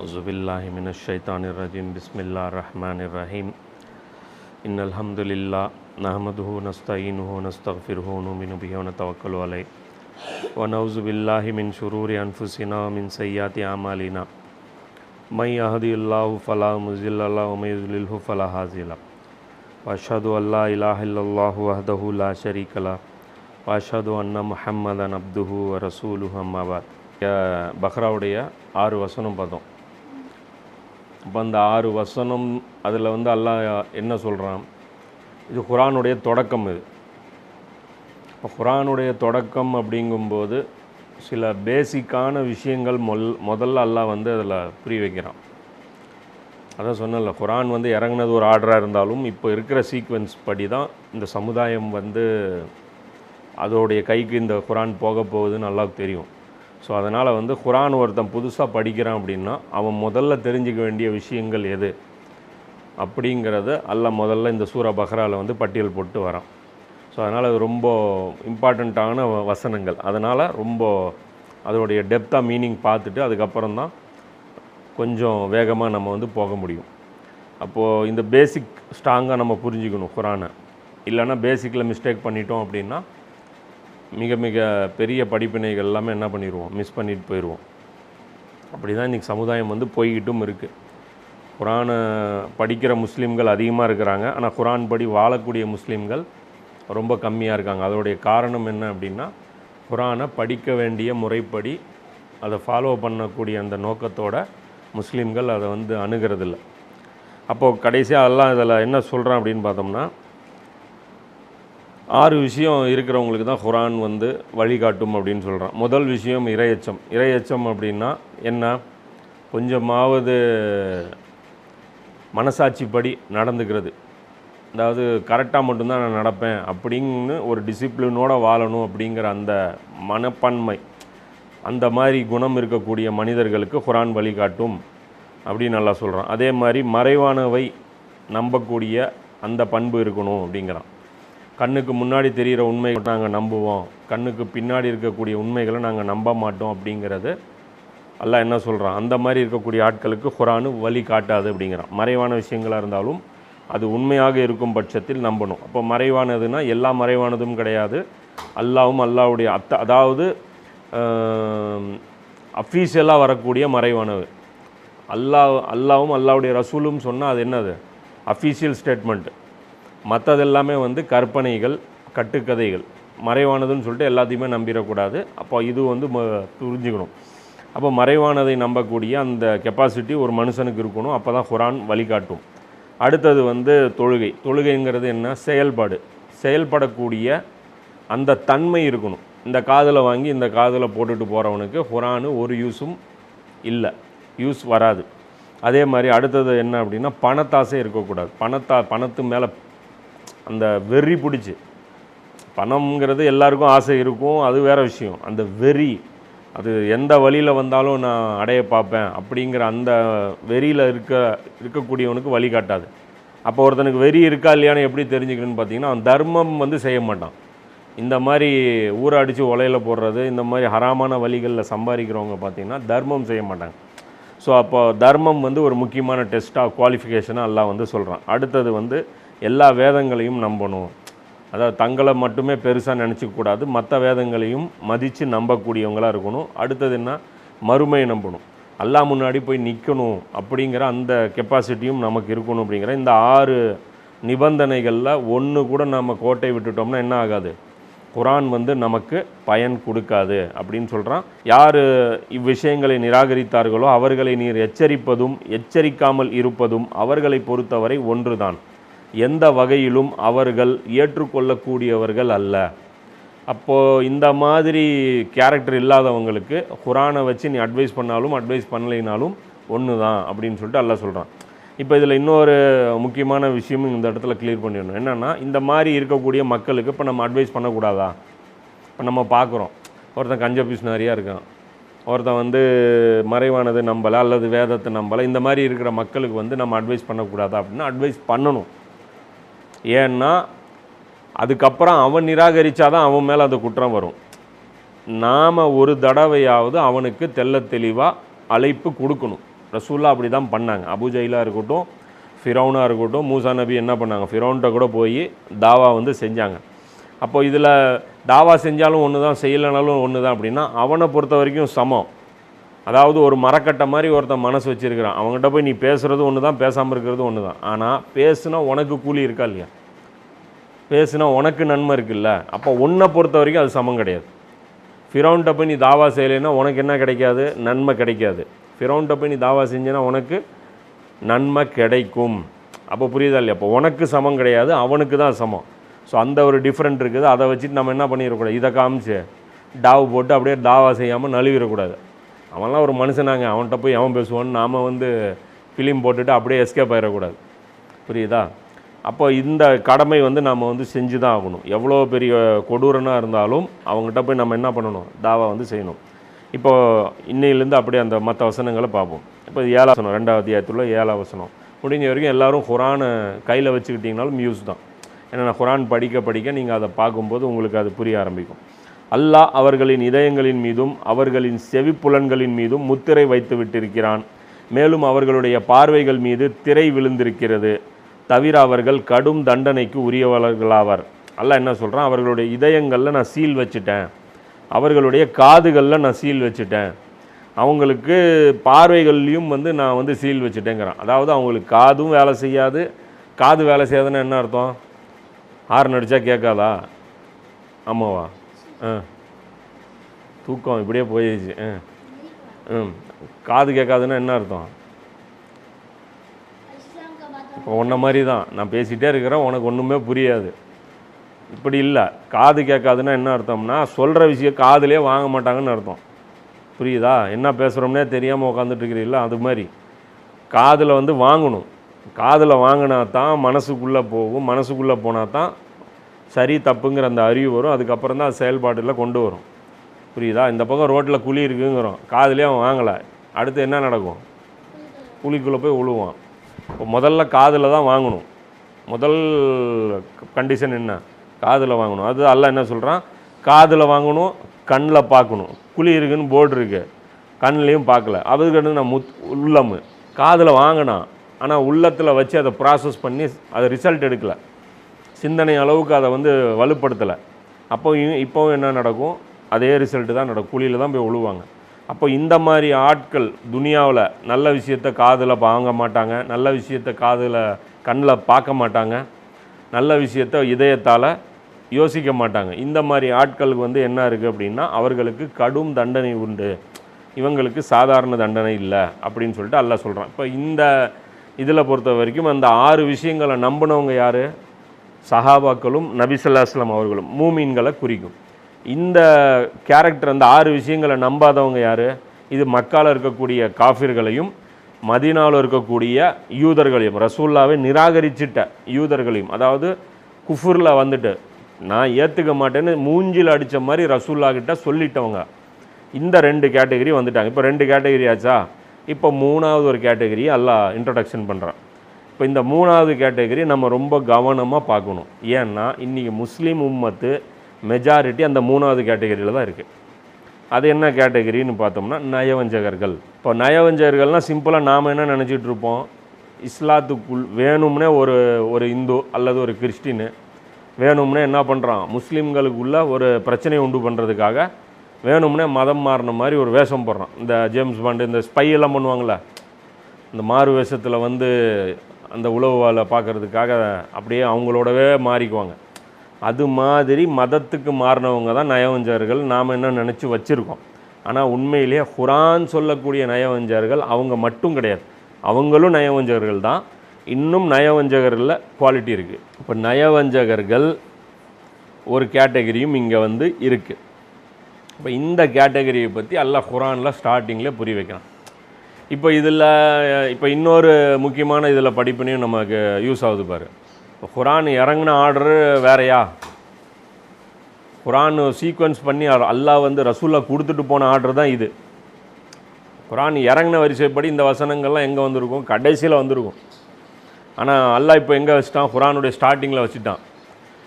அவுஸுபில்லாஹி மினஷ்ஷைத்தானிர் ரஜீம். பிஸ்மில்லாஹிர் ரஹ்மானிர் ரஹீம். இன்னல் ஹம்துலில்லாஹ் நஹ்மதுஹு நஸ்தஈனுஹு வனஸ்தக்ஃபிருஹு வனுமினு பிஹி வனதவக்கலு அலைஹி வ நஊஸு பில்லாஹி மின் ஷுரூரி அன்ஃபுஸினா வ மின் ஸய்யிஆத்தி அமாலினா மை யஹ்திஹில்லாஹு ஃபலா முஸில்ல லஹு வ மை யுض்லில்ஹு ஃபலா ஹாதிய லஹு வ அஷ்ஹது அல்லா இலாஹ இல்லல்லாஹு வஹ்தஹு லா ஷரீக லஹு வ அஷ்ஹது அன்ன முஹம்மதன் அப்துஹு வ ரசூலுஹு அம்மா பஅத். பக்ராவுடைய 6 வசனம் பார்த்தோம். அப்போ அந்த 6 வசனம் அதில் அல்லாஹ் என்ன சொல்கிறான், இது குர்ஆனுடைய தொடக்கம். இது இப்போ குர்ஆனுடைய தொடக்கம் அப்படிங்கும்போது சில பேசிக்கான விஷயங்கள் முதல்ல அல்லாஹ் அதில் புரிய வைக்கிறான். அதான் சொன்னல, குர்ஆன் இறங்குனது ஒரு ஆர்டராக இருந்தாலும் இப்போ இருக்கிற சீக்வென்ஸ் படி தான் இந்த சமுதாயம் அதோடைய கைக்கு இந்த குர்ஆன் போக போகுதுன்னு அல்லாஹ்வுக்கு தெரியும். ஸோ அதனால் குர்ஆன் ஒருத்தன் புதுசாக படிக்கிறான் அப்படின்னா அவன் முதல்ல தெரிஞ்சிக்க வேண்டிய விஷயங்கள் எது அப்படிங்கிறத அல்லாஹ் முதல்ல இந்த சூரா பக்ராவில் பட்டியல் போட்டு வரான். ஸோ அதனால் அது ரொம்ப இம்பார்ட்டண்ட்டான வசனங்கள். அதனால் ரொம்ப அதோடைய டெப்த்தாக மீனிங் பார்த்துட்டு அதுக்கப்புறம் தான் கொஞ்சம் வேகமாக நம்ம போக முடியும். அப்போது இந்த பேசிக் ஸ்ட்ராங்காக நம்ம புரிஞ்சுக்கணும் குர்ஆனை. இல்லைன்னா பேசிக்கில் மிஸ்டேக் பண்ணிட்டோம் அப்படின்னா மிக மிக பெரிய படிப்பினைகள் எல்லாமே என்ன பண்ணிடுவோம், மிஸ் பண்ணிட்டு போயிடுவோம். அப்படி தான் இன்றைக்கி சமுதாயம் போய்கிட்டும் இருக்குது. குர்ஆனை படிக்கிற முஸ்லீம்கள் அதிகமாக இருக்கிறாங்க, ஆனால் குர்ஆன் படி வாழக்கூடிய முஸ்லீம்கள் ரொம்ப கம்மியாக இருக்காங்க. அதோடைய காரணம் என்ன அப்படின்னா, குர்ஆனை படிக்க வேண்டிய முறைப்படி அதை ஃபாலோ பண்ணக்கூடிய அந்த நோக்கத்தோட முஸ்லீம்கள் அதை அணுகிறதில்ல. அப்போது கடைசியாக எல்லாம் இதில் என்ன சொல்கிறான் அப்படின்னு பார்த்தோம்னா, 6 விஷயம் இருக்கிறவங்களுக்கு தான் குர்ஆன் வழிகாட்டும் அப்படின்னு சொல்கிறான். முதல் விஷயம் இறையச்சம். இறையச்சம் அப்படின்னா என்ன, கொஞ்சமாவது மனசாட்சிப்படி நடந்துக்கிறது. அதாவது கரெக்டாக மட்டும்தான் நான் நடப்பேன் அப்படின்னு ஒரு டிசிப்ளினோடு வாழணும் அப்படிங்கிற அந்த மனப்பான்மை, அந்த மாதிரி குணம் இருக்கக்கூடிய மனிதர்களுக்கு குர்ஆன் வழிகாட்டும் அப்படின்னு நல்லா சொல்கிறான். அதே மாதிரி மறைவானவை நம்பக்கூடிய அந்த பண்பு இருக்கணும் அப்படிங்கிறான். கண்ணுக்கு முன்னாடி தெரிகிற உண்மைகளை நாங்கள் நம்புவோம், கண்ணுக்கு பின்னாடி இருக்கக்கூடிய உண்மைகளை நாங்கள் நம்ப மாட்டோம் அப்படிங்கிறது அல்லாஹ் என்ன சொல்கிறான், அந்த மாதிரி இருக்கக்கூடிய ஆட்களுக்கு குர்ஆன் வழி காட்டாது அப்படிங்கிறான். மறைவான விஷயங்களாக இருந்தாலும் அது உண்மையாக இருக்கும் பட்சத்தில் நம்பணும். அப்போ மறைவானதுன்னா எல்லா மறைவானதும் கிடையாது. அல்லாவும் அல்லாவுடைய அதாவது அஃபீஷியலாக வரக்கூடிய மறைவானது. அல்லாவும் அல்லாவுடைய ரசூலும் சொன்னால் அது என்னது, அஃபீஷியல் ஸ்டேட்மெண்ட்டு. மற்றதெல்லாமே கற்பனைகள், கட்டுக்கதைகள், மறைவானதுன்னு சொல்லிட்டு எல்லாத்தையுமே நம்பிடக்கூடாது. அப்போ இது புரிஞ்சுக்கணும். அப்போ மறைவானதை நம்பக்கூடிய அந்த கெப்பாசிட்டி ஒரு மனுஷனுக்கு இருக்கணும். அப்போ தான் குர்ஆன் வழிகாட்டும். அடுத்தது தொழுகை. தொழுகைங்கிறது என்ன, செயல்பாடு. செயல்படக்கூடிய அந்த தன்மை இருக்கணும். இந்த காதில் வாங்கி இந்த காதில் போட்டுட்டு போகிறவனுக்கு குர்ஆன் ஒரு யூஸும் இல்லை, யூஸ் வராது. அதே மாதிரி அடுத்தது என்ன அப்படின்னா, பணத்தாசை இருக்கக்கூடாது. பணத்து மேலே அந்த வெறி பிடிச்சி, பணம்ங்கிறது எல்லாருக்கும் ஆசை இருக்கும், அது வேறு விஷயம். அந்த வெறி, அது எந்த வழியில் வந்தாலும் நான் அடைய பார்ப்பேன் அப்படிங்கிற அந்த வெறியில் இருக்கக்கூடியவனுக்கு வழிகாட்டாது. அப்போ ஒருத்தனுக்கு வெறி இருக்கா இல்லையான்னு எப்படி தெரிஞ்சுக்கணும்னு பார்த்தீங்கன்னா, அவன் தர்மம் செய்ய மாட்டான். இந்த மாதிரி ஊரை அடித்து உலையில் போடுறது, இந்த மாதிரி ஹராமான வழிகளில் சம்பாதிக்கிறவங்க பார்த்திங்கன்னா தர்மம் செய்ய மாட்டாங்க. ஸோ அப்போ தர்மம் ஒரு முக்கியமான டெஸ்ட்டாக, குவாலிஃபிகேஷனாக அல்லாஹ் சொல்கிறான். அடுத்தது எல்லா வேதங்களையும் நம்பணும். அதாவது தங்களை மட்டுமே பெருசாக நினச்சிக்கூடாது, மற்ற வேதங்களையும் மதித்து நம்பக்கூடியவங்களாக இருக்கணும். அடுத்தது என்ன, மறுமையை நம்பணும். அல்லாஹ் முன்னாடி போய் நிற்கணும் அப்படிங்கிற அந்த கெப்பாசிட்டியும் நமக்கு இருக்கணும். அப்படிங்கிற இந்த 6 நிபந்தனைகளில் ஒன்று கூட நம்ம கோட்டை விட்டுட்டோம்னா என்ன ஆகாது, குர்ஆன் நமக்கு பயன் கொடுக்காது அப்படின்னு சொல்கிறான். யார் இவ்விஷயங்களை நிராகரித்தார்களோ அவர்களை நீர் எச்சரிப்பதும் எச்சரிக்காமல் இருப்பதும் அவர்களை பொறுத்தவரை ஒன்றுதான், எந்த வகையிலும் அவர்கள் ஏற்றுக்கொள்ளக்கூடியவர்கள் அல்ல. அப்போது இந்த மாதிரி கேரக்டர் இல்லாதவங்களுக்கு குர்ஆனை வச்சு நீ அட்வைஸ் பண்ணாலும் அட்வைஸ் பண்ணலைனாலும் ஒன்று தான் அப்படின்னு சொல்லிட்டு அல்லாஹ் சொல்கிறான். இப்போ இதில் இன்னொரு முக்கியமான விஷயமும் இந்த இடத்துல கிளியர் பண்ணிடணும். என்னென்னா, இந்த மாதிரி இருக்கக்கூடிய மக்களுக்கு இப்போ நம்ம அட்வைஸ் பண்ணக்கூடாதா? இப்போ நம்ம பார்க்குறோம், ஒருத்தன் கஞ்ச பிஸ்னாரியாக இருக்கான், ஒருத்தன் மறைவானது நம்பலை அல்லது வேதத்தை நம்பலை. இந்த மாதிரி இருக்கிற மக்களுக்கு நம்ம அட்வைஸ் பண்ணக்கூடாதா அப்படின்னா அட்வைஸ் பண்ணணும். ஏன்னா அதுக்கப்புறம் அவன் நிராகரித்தாதான் அவன் மேலே அந்த குற்றம் வரும். நாம் ஒரு தடவையாவது அவனுக்கு தெள்ள தெளிவாக அழைப்பு கொடுக்கணும். ரசூல்லா அப்படி தான் பண்ணாங்க. அபூஜைலாக இருக்கட்டும், ஃபிரௌனாக இருக்கட்டும், மூசா நபி என்ன பண்ணாங்க, ஃபிரௌன்கிட்ட கூட போய் தாவா வந்து செஞ்சாங்க. அப்போ இதில் தாவா செஞ்சாலும் ஒன்று தான், செய்யலைனாலும் ஒன்று தான் அப்படின்னா அவனை பொறுத்த வரைக்கும் சமம். அதாவது ஒரு மரக்கட்டை மாதிரி ஒருத்தன் மனசு வச்சுருக்கிறான், அவங்ககிட்ட போய் நீ பேசுகிறது ஒன்று தான், பேசாமல் இருக்கிறது ஒன்று தான். ஆனால் பேசுனா உனக்கு கூலி இருக்கா இல்லையா, பேசுனா உனக்கு நன்மை இருக்குல்ல, அப்போ உன்னை பொறுத்த வரைக்கும் அது சமம் கிடையாது. ஃபிரௌன்கிட்ட போய் நீ தாவா செய்யலைன்னா உனக்கு என்ன கிடைக்காது, நன்மை கிடைக்காது. ஃபிரௌன்கிட்ட போய் நீ தாவா செஞ்சேன்னா உனக்கு நன்மை கிடைக்கும். அப்போ புரியுதா இல்லையா, அப்போ உனக்கு சமம் கிடையாது, அவனுக்கு தான் சமம். ஸோ அந்த ஒரு டிஃப்ரெண்ட் இருக்குது. அதை வச்சுட்டு நம்ம என்ன பண்ணிடக்கூடாது, இதை காமிச்சு டாவு போட்டு அப்படியே தாவா செய்யாமல் நழுவிடக்கூடாது. அவன்லாம் ஒரு மனுஷனாங்க, அவன்கிட்ட போய் அவன் பேசுவான்னு நாம் வந்து ஃபிலிம் போட்டுட்டு அப்படியே எஸ்கேப் ஆகிடக்கூடாது. புரியுதா? அப்போ இந்த கடமை வந்து நம்ம வந்து செஞ்சு தான் ஆகணும். எவ்வளோ பெரிய கொடூரனாக இருந்தாலும் அவங்ககிட்ட போய் நம்ம என்ன பண்ணணும், தாவா வந்து செய்யணும். இப்போது இன்னையிலேருந்து அப்படியே அந்த மற்ற வசனங்களை பார்ப்போம். இப்போ 7ஆம் வசனம், 2வது அத்தியாயத்தில் 7ஆம் வசனம் முடிஞ்ச வரைக்கும் எல்லோரும் குரானை கையில் வச்சுக்கிட்டிங்கனாலும் மியூஸ் தான். ஏன்னா குரான் படிக்க படிக்க நீங்கள் அதை பார்க்கும்போது உங்களுக்கு அது புரிய ஆரம்பிக்கும். அல்லாஹ் அவர்களின் இதயங்களின் மீதும் அவர்களின் செவிப்புலன்களின் மீதும் முத்திரை வைத்து விட்டிருக்கிறான். மேலும் அவர்களுடைய பார்வைகள் மீது திரை விழுந்திருக்கிறது. தவிர அவர்கள் கடும் தண்டனைக்கு உரியவர்களாவர். அல்லாஹ் என்ன சொல்கிறான், அவர்களுடைய இதயங்களில் நான் சீல் வச்சுட்டேன், அவர்களுடைய காதுகளில் நான் சீல் வச்சுட்டேன், அவங்களுக்கு பார்வைகள்லையும் வந்து நான் வந்து சீல் வச்சுட்டேங்கிறான். அதாவது அவங்களுக்கு காதும் வேலை செய்யாது. காது வேலை செய்யாதுன்னா என்ன அர்த்தம், ஹார்ன் அடித்தா கேட்காதா, ஆமாவா, தூக்கம் இப்படியே போயிடுச்சு. காது கேட்காதுன்னா என்ன அர்த்தம், இப்போ ஒன்றை மாதிரி தான் நான் பேசிகிட்டே இருக்கிறேன், உனக்கு ஒன்றுமே புரியாது. இப்படி இல்லை, காது கேட்காதுன்னா என்ன அர்த்தம்னா சொல்கிற விஷயம் காதுலேயே வாங்க மாட்டாங்கன்னு அர்த்தம். புரியுதா? என்ன பேசுகிறோம்னே தெரியாமல் உட்காந்துட்டு இருக்கிறீங்களா, அது மாதிரி காதில் வந்து வாங்கணும். காதில் வாங்கினா தான் மனசுக்குள்ளே போகும், மனசுக்குள்ளே போனால் தான் சரி தப்புங்கிற அந்த அறிவு வரும். அதுக்கப்புறம் தான் செயல்பாட்டில் கொண்டு வரும். புரியுதா? இந்த பக்கம் ரோட்டில் குழி இருக்குங்கிறோம், காதுலேயே அவன் வாங்கலை, அடுத்து என்ன நடக்கும், குழிக்குள்ளே போய் விழுவான். இப்போ முதல்ல காதில் தான் வாங்கணும். முதல் கண்டிஷன் என்ன, காதில் வாங்கணும். அது அல்லாஹ் என்ன சொல்கிறான், காதில் வாங்கணும், கண்ணில் பார்க்கணும். குழி இருக்குன்னு போர்டு இருக்குது, கண்ணிலையும் பார்க்கல. அதுக்கு நான் உள்ளம் காதில் வாங்கினான், ஆனால் உள்ளத்தில் வச்சு அதை ப்ராசஸ் பண்ணி அதை ரிசல்ட் எடுக்கலை, சிந்தனை அளவுக்கு அதை வந்து வலுப்படுத்தலை. இப்போவும் என்ன நடக்கும், அதே ரிசல்ட்டு தான் நடக்கும், குழியில் தான் போய் விழுவாங்க. அப்போ இந்த மாதிரி ஆட்கள் துனியாவில் நல்ல விஷயத்தை காதில் வாங்க மாட்டாங்க, நல்ல விஷயத்தை காதில் கண்ணில் பார்க்க மாட்டாங்க, நல்ல விஷயத்தை இதயத்தால் யோசிக்க மாட்டாங்க. இந்த மாதிரி ஆட்களுக்கு வந்து என்ன இருக்குது அப்படின்னா அவர்களுக்கு கடும் தண்டனை உண்டு, இவங்களுக்கு சாதாரண தண்டனை இல்லை அப்படின்னு சொல்லிட்டு அல்லாஹ் சொல்கிறான். இப்போ இந்த இதில் பொறுத்த வரைக்கும் அந்த 6 விஷயங்களை நம்பினவங்க யார், சஹாபாக்களும் நபி ஸல்லல்லாஹு அலைஹி வஸல்லம் அவர்களும் மூமீன்களை குறிக்கும். இந்த கேரக்டர் அந்த 6 விஷயங்களை நம்பாதவங்க யார், இது மக்கால இருக்கக்கூடிய காஃபிர்களையும் மதீனாவில் இருக்கக்கூடிய யூதர்களையும், ரசூல்லாவை நிராகரிச்சிட்ட யூதர்களையும், அதாவது குஃபுரில் வந்துட்டு நான் ஏற்றுக்க மாட்டேன்னு மூஞ்சில் அடித்த மாதிரி ரசூல்லா கிட்ட சொல்லிட்டவங்க, இந்த 2 கேட்டகரி வந்துட்டாங்க. இப்போ 2 கேட்டகரி ஆச்சா. இப்போ 3வது ஒரு கேட்டகரி அல்லாஹ் இன்ட்ரடக்ஷன் பண்ணுறான். இப்போ இந்த 3வது கேட்டகரி நம்ம ரொம்ப கவனமாக பார்க்கணும். ஏன்னா இன்றைக்கி முஸ்லீம் உம்மத்து மெஜாரிட்டி அந்த 3வது கேட்டகரியில் தான் இருக்குது. அது என்ன கேட்டகரின்னு பார்த்தோம்னா நயவஞ்சகர்கள். இப்போ நயவஞ்சகர்கள்னால் சிம்பிளாக நாம் என்ன நினச்சிட்டு இருப்போம், இஸ்லாத்துக்குள் வேணும்னே ஒரு இந்து அல்லது ஒரு கிறிஸ்டின்னு வேணும்னே என்ன பண்ணுறான், முஸ்லீம்களுக்குள்ளே ஒரு பிரச்சனையை உண்டு பண்ணுறதுக்காக வேணும்னே மதம் மாறின மாதிரி ஒரு வேஷம் போடுறான். இந்த ஜேம்ஸ் பாண்டு இந்த ஸ்பை எல்லாம் பண்ணுவாங்களே, இந்த மாறு வேஷத்தில் வந்து அந்த உளவு வேலை பார்க்குறதுக்காக அப்படியே அவங்களோடவே மாறிக்குவாங்க. அது மாதிரி மதத்துக்கு மாறினவங்க தான் நயவஞ்சகர்கள் நாம் என்ன நினச்சி வச்சுருக்கோம். ஆனால் உண்மையிலேயே குரான் சொல்லக்கூடிய நயவஞ்சகர்கள் அவங்க மட்டும் கிடையாது, அவங்களும் நயவஞ்சகர்கள் தான். இன்னும் நயவஞ்சகரில் குவாலிட்டி இருக்குது. இப்போ நயவஞ்சகர்கள் ஒரு கேட்டகரியும் இங்கே வந்து இருக்குது. இப்போ இந்த கேட்டகரியை பற்றி அல்லாஹ் குரானில் ஸ்டார்டிங்கில் புரிய வைக்கிறான். இப்போ இன்னொரு முக்கியமான இதில் படிப்பினையும் நமக்கு யூஸ் ஆகுது பாரு. இப்போ குரான் இறங்கின ஆர்டரு வேறையா, குரான் சீக்வன்ஸ் பண்ணி அல்லாஹ் வந்து ரசூலா கொடுத்துட்டு போன ஆர்டர் தான் இது. குரான் இறங்கின வரிசைப்படி இந்த வசனங்கள்லாம் எங்கே வந்திருக்கும், கடைசியில் வந்திருக்கும். ஆனால் அல்லாஹ் இப்போ எங்கே வச்சுட்டான், குரானுடைய ஸ்டார்டிங்கில் வச்சுட்டான்.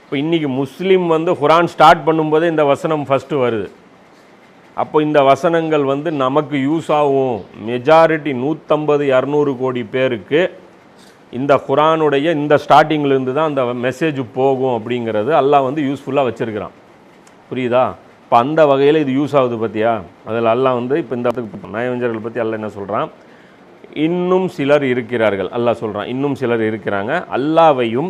இப்போ இன்றைக்கி முஸ்லீம் வந்து குரான் ஸ்டார்ட் பண்ணும்போதே இந்த வசனம் ஃபஸ்ட்டு வருது. அப்போ இந்த வசனங்கள் வந்து நமக்கு யூஸ் ஆகும். மெஜாரிட்டி 150-200 கோடி பேருக்கு இந்த குரானுடைய இந்த ஸ்டார்டிங்லேருந்து தான் அந்த மெசேஜ் போகும் அப்படிங்கிறது அல்லாஹ் வந்து யூஸ்ஃபுல்லாக வச்சுருக்கிறான். புரியுதா? இப்போ அந்த வகையில் இது யூஸ் ஆகுது பார்த்தியா? அதில் அல்லாஹ் வந்து இப்போ இந்த நயவஞ்சர்கள் பற்றி அல்லாஹ் என்ன சொல்கிறான், இன்னும் சிலர் இருக்கிறார்கள். அல்லாஹ் சொல்கிறான் இன்னும் சிலர் இருக்கிறாங்க, அல்லாஹ்வையும்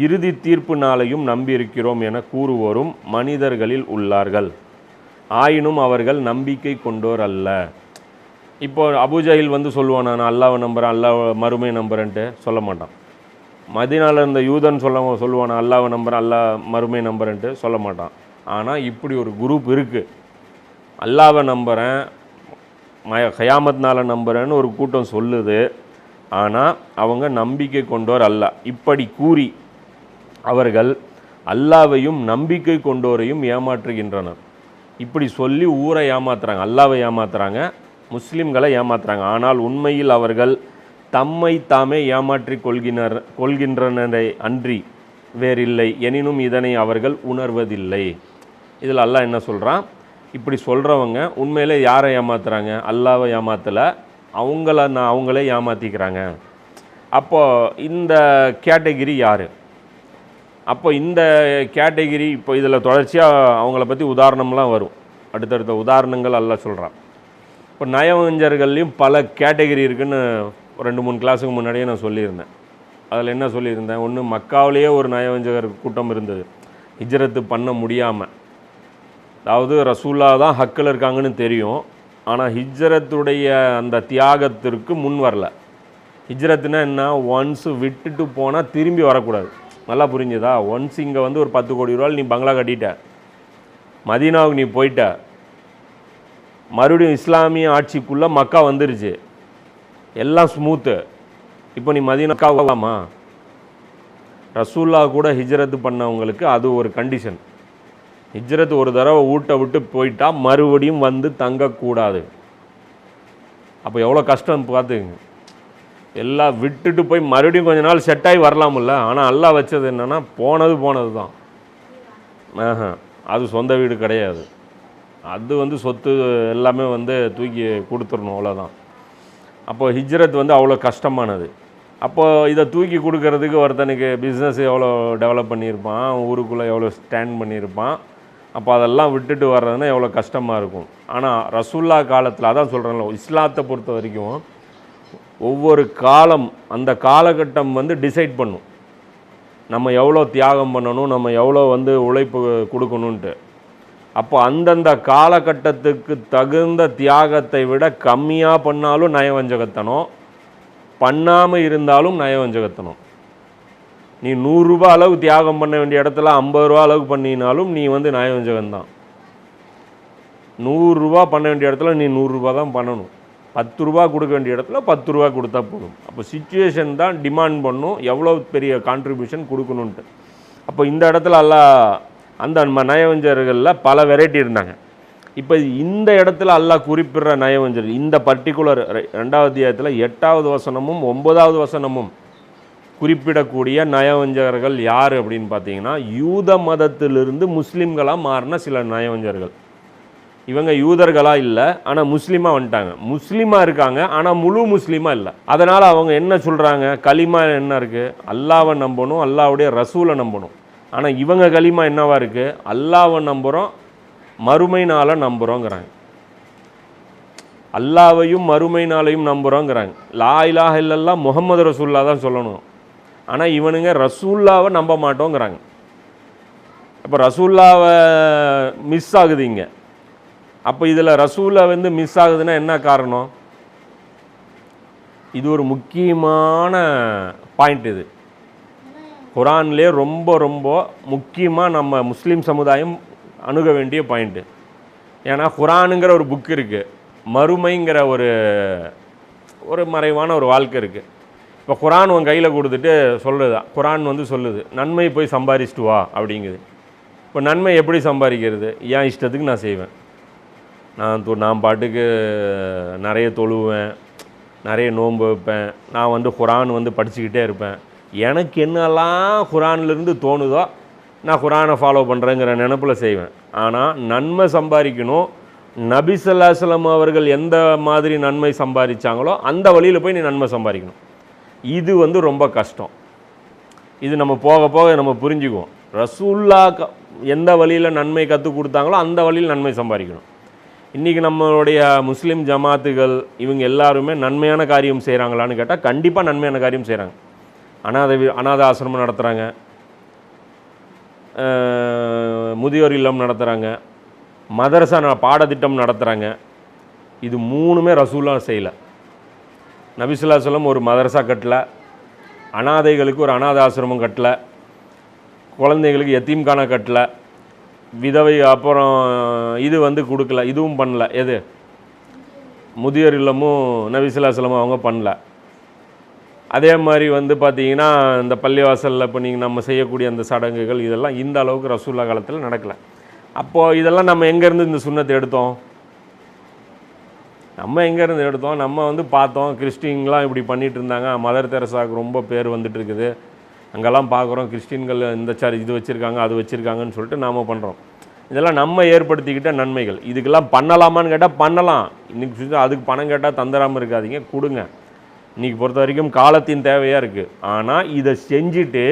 இறுதி தீர்ப்பு நாளையும் நம்பியிருக்கிறோம் என கூறுவோரும் மனிதர்களில் உள்ளார்கள், ஆயினும் அவர்கள் நம்பிக்கை கொண்டோர் அல்ல. இப்போ அபூஜஹில் வந்து சொல்லுவான் நான் அல்லாஹ்வை நம்புகிறேன், அல்லாஹ் மறுமை நம்புகிறேன்ட்டு சொல்ல மாட்டான். மதீனாவில் இருந்த யூதன் சொல்லுவான் அல்லாஹ்வை நம்புகிறேன், அல்லாஹ் மறுமை நம்புகிறேன்ட்டு சொல்ல மாட்டான். ஆனால் இப்படி ஒரு குரூப் இருக்குது, அல்லாஹ்வை நம்புகிறேன் கயாமத் நாளை நம்புகிறேன்னு ஒரு கூட்டம் சொல்லுது, ஆனால் அவங்க நம்பிக்கை கொண்டோர் அல்ல. இப்படி கூறி அவர்கள் அல்லாஹ்வையும் நம்பிக்கை கொண்டோரையும் ஏமாற்றுகின்றனர். இப்படி சொல்லி ஊரை ஏமாத்துறாங்க, அல்லாஹ்வை ஏமாத்துறாங்க, முஸ்லிம்களை ஏமாத்துறாங்க. ஆனால் உண்மையில் அவர்கள் தம்மை தாமே ஏமாற்றி கொள்கின்றனரை அன்றி வேறில்லை, எனினும் இதனை அவர்கள் உணர்வதில்லை. இதில் அல்லாஹ் என்ன சொல்கிறான், இப்படி சொல்கிறவங்க உண்மையிலே யாரை ஏமாத்துறாங்க, அல்லாஹ்வை ஏமாத்தலை, அவங்களே ஏமாற்றிக்கிறாங்க. அப்போது இந்த கேட்டகிரி யார்? அப்போ இந்த கேட்டகிரி இப்போ இதில் தொடர்ச்சியாக அவங்கள பற்றி உதாரணம்லாம் வரும், அடுத்தடுத்த உதாரணங்கள் அல்லாஹ் சொல்கிறான். இப்போ நயவஞ்சர்கள்லையும் பல கேட்டகிரி இருக்குதுன்னு 2-3 கிளாஸுக்கு முன்னாடியே நான் சொல்லியிருந்தேன். அதில் என்ன சொல்லியிருந்தேன், ஒன்று மக்காவிலேயே ஒரு நயவஞ்சகர் கூட்டம் இருந்தது, ஹிஜ்ரத்து பண்ண முடியாமல். அதாவது ரசூல்லா தான் ஹக்கில் இருக்காங்கன்னு தெரியும், ஆனால் ஹிஜ்ரத்துடைய அந்த தியாகத்திற்கு முன் வரல. ஹிஜ்ரத்துனா என்ன, ஒன்ஸ் விட்டுட்டு போனால் திரும்பி வரக்கூடாது. நல்லா புரிஞ்சுதா? ஒன்ஸ் இங்கே வந்து ஒரு 10 கோடி ரூபாய் நீ பங்களா கட்டிட்ட, மதீனாவுக்கு நீ போயிட்ட, மறுபடியும் இஸ்லாமிய ஆட்சிக்குள்ளே மக்கா வந்துருச்சு, எல்லாம் ஸ்மூத்து. இப்போ நீ மதீனாக்கா போகலாமா? ரசூல்லா கூட ஹிஜ்ரத்து பண்ணவங்களுக்கு அது ஒரு கண்டிஷன். ஹிஜ்ரத்து ஒரு தடவை வீட்டை விட்டு போயிட்டா மறுபடியும் வந்து தங்கக்கூடாது. அப்போ எவ்வளோ கஷ்டம் பார்த்துங்க. எல்லாம் விட்டுட்டு போய் மறுபடியும் கொஞ்ச நாள் செட்டாகி வரலாமில்ல. ஆனால் அல்லாஹ் வச்சது என்னென்னா போனது தான். அது சொந்த வீடு கிடையாது, அது வந்து சொத்து எல்லாமே வந்து தூக்கி கொடுத்துடணும், அவ்வளோதான். அப்போது ஹிஜ்ரத் வந்து அவ்வளோ கஷ்டமானது. அப்போது இதை தூக்கி கொடுக்கறதுக்கு ஒருத்தனுக்கு பிஸ்னஸ் எவ்வளோ டெவலப் பண்ணியிருப்பான், ஊருக்குள்ளே எவ்வளோ ஸ்டாண்ட் பண்ணியிருப்பான், அப்போ அதெல்லாம் விட்டுட்டு வர்றதுன்னா எவ்வளோ கஷ்டமாக இருக்கும். ஆனால் ரசூல்லா காலத்தில் அதான் சொல்கிறேன்ல, இஸ்லாத்தை பொறுத்த வரைக்கும் ஒவ்வொரு காலம் அந்த காலகட்டம் வந்து டிசைட் பண்ணும் நம்ம எவ்வளோ தியாகம் பண்ணணும், நம்ம எவ்வளோ வந்து உழைப்பு கொடுக்கணுன்ட்டு. அப்போ அந்தந்த காலகட்டத்துக்கு தகுந்த தியாகத்தை விட கம்மியாக பண்ணாலும் நயவஞ்சகத்தனம், பண்ணாமல் இருந்தாலும் நயவஞ்சகத்தனம். நீ 100 ரூபா அளவு தியாகம் பண்ண வேண்டிய இடத்துல 50 ரூபா அளவு பண்ணினாலும் நீ வந்து நயவஞ்சகம்தான். 100 ரூபா பண்ண வேண்டிய இடத்துல நீ 100 ரூபா தான் பண்ணணும். 10 ரூபா கொடுக்க வேண்டிய இடத்துல 10 ரூபா கொடுத்தா போதும். அப்போ சிச்சுவேஷன் தான் டிமாண்ட் பண்ணும் எவ்வளோ பெரிய கான்ட்ரிபியூஷன் கொடுக்கணுன்ட்டு. அப்போ இந்த இடத்துல எல்லாம் அந்த நயவஞ்சர்களில் பல வெரைட்டி இருந்தாங்க. இப்போ இந்த இடத்துல அல்லாஹ் குறிப்பிடுற நயவஞ்சர் இந்த பர்டிகுலர் 2வது அத்தியாயத்தில் 8வது வசனமும் 9வது வசனமும் குறிப்பிடக்கூடிய நயவஞ்சகர்கள் யார் அப்படின்னு பார்த்தீங்கன்னா, யூத மதத்திலிருந்து முஸ்லீம்களாக மாறின சில நயவஞ்சர்கள். இவங்க யூதர்களாக இல்லை, ஆனால் முஸ்லீமாக வந்துட்டாங்க. முஸ்லீமாக இருக்காங்க, ஆனால் முழு முஸ்லீமாக இல்லை. அதனால் அவங்க என்ன சொல்கிறாங்க, களிமா என்ன இருக்குது, அல்லாஹ்வை நம்பணும், அல்லாஹ்வுடைய ரசூலை நம்பணும். ஆனால் இவங்க களிமா என்னவா இருக்குது, அல்லாஹ்வை நம்புகிறோம், மறுமை நாளை நம்புகிறோங்கிறாங்க. அல்லாஹ்வையும் மறுமை நாளையும் நம்புகிறோங்கிறாங்க. லா இலாஹ இல்லல்லாஹ் முஹம்மது ரசூல்லா தான் சொல்லணும். ஆனால் இவனுங்க ரசூல்லாவை நம்ப மாட்டோங்கிறாங்க. அப்போ ரசூல்லாவை மிஸ் ஆகுது இங்கே. அப்போ இதில் ரசூலை வந்து மிஸ் ஆகுதுன்னா என்ன காரணம்? இது ஒரு முக்கியமான பாயிண்ட். இது குரான்லேயே ரொம்ப ரொம்ப முக்கியமாக நம்ம முஸ்லீம் சமுதாயம் அணுக வேண்டிய பாயிண்ட்டு. ஏன்னா குரானுங்கிற ஒரு புக் இருக்குது, மறுமைங்கிற ஒரு மறைவான ஒரு வாழ்க்கை இருக்குது. இப்போ குரான் உன் கையில் கொடுத்துட்டு சொல்லுது, குரான் வந்து சொல்லுது நன்மை போய் சம்பாதிச்சிட்டு வா அப்படிங்குது. இப்போ நன்மை எப்படி சம்பாதிக்கிறது? என் இஷ்டத்துக்கு நான் செய்வேன். நான் பாட்டுக்கு நிறைய தொழுவேன், நிறைய நோன்பு வைப்பேன், நான் வந்து குரான் வந்து படிச்சுக்கிட்டே இருப்பேன். எனக்கு என்னெல்லாம் குரான்லேருந்து தோணுதோ நான் குரானை ஃபாலோ பண்ணுறேங்கிற நினப்பில் செய்வேன். ஆனால் நன்மை சம்பாதிக்கணும், நபி ஸல்லல்லாஹு அலைஹி வஸல்லம் அவர்கள் எந்த மாதிரி நன்மை சம்பாதிச்சாங்களோ அந்த வழியில் போய் நீ நன்மை சம்பாதிக்கணும். இது வந்து ரொம்ப கஷ்டம். இது நம்ம போக போக நம்ம புரிஞ்சுக்குவோம். ரசூலுல்லாஹ் எந்த வழியில் நன்மை கற்றுக் கொடுத்தாங்களோ அந்த வழியில் நன்மை சம்பாதிக்கணும். இன்றைக்கி நம்மளுடைய முஸ்லீம் ஜமாத்துகள் இவங்க எல்லாருமே நன்மையான காரியம் செய்கிறாங்களான்னு கேட்டால் கண்டிப்பாக நன்மையான காரியம் செய்கிறாங்க. அனாதை ஆசிரமம் நடத்துகிறாங்க, முதியோர் இல்லம் நடத்துகிறாங்க, மதரசா பாடத்திட்டம் நடத்துகிறாங்க. இது மூணுமே ரசூலுல்லாஹ் செய்யலை. நபி ஸல்லல்லாஹு அலைஹி வஸல்லம் ஒரு மதரசா கட்டலை, அனாதைகளுக்கு ஒரு அனாதை ஆசிரமம் கட்டலை, குழந்தைங்களுக்கு யத்தீம்கானா கட்டலை, விதவை அப்புறம் இது வந்து கொடுக்கல, இதுவும் பண்ணல. எது முதியோர் இல்லமும் நபி ஸல்லல்லாஹு அலைஹி வஸல்லம் அவங்க பண்ணல. அதே மாதிரி வந்து பார்த்திங்கன்னா இந்த பள்ளிவாசலில் இப்போ நீங்கள் நம்ம செய்யக்கூடிய அந்த சடங்குகள் இதெல்லாம் இந்த அளவுக்கு ரசூலுல்லாஹ் காலத்தில் நடக்கலை. அப்போது இதெல்லாம் நம்ம எங்கேருந்து இந்த சுன்னத்தை எடுத்தோம்? நம்ம எங்கேருந்து எடுத்தோம்? நம்ம வந்து பார்த்தோம் கிறிஸ்டின்லாம் இப்படி பண்ணிகிட்டு இருந்தாங்க, மதர் தெரசாவுக்கு ரொம்ப பேர் வந்துட்டு இருக்குது, அங்கெல்லாம் பார்க்குறோம் கிறிஸ்டின்கள் இந்த இது வச்சுருக்காங்க அது வச்சுருக்காங்கன்னு சொல்லிட்டு நாம் பண்ணுறோம். இதெல்லாம் நம்ம ஏற்படுத்திக்கிட்ட நன்மைகள். இதுக்கெல்லாம் பண்ணலாமான்னு கேட்டால் பண்ணலாம். இன்றைக்கி அதுக்கு பணம் கேட்டால் தந்துடாமல் இருக்காதீங்க, கொடுங்க. இன்றைக்கி பொறுத்த வரைக்கும் காலத்தின் தேவையாக இருக்குது. ஆனால் இதை செஞ்சுட்டு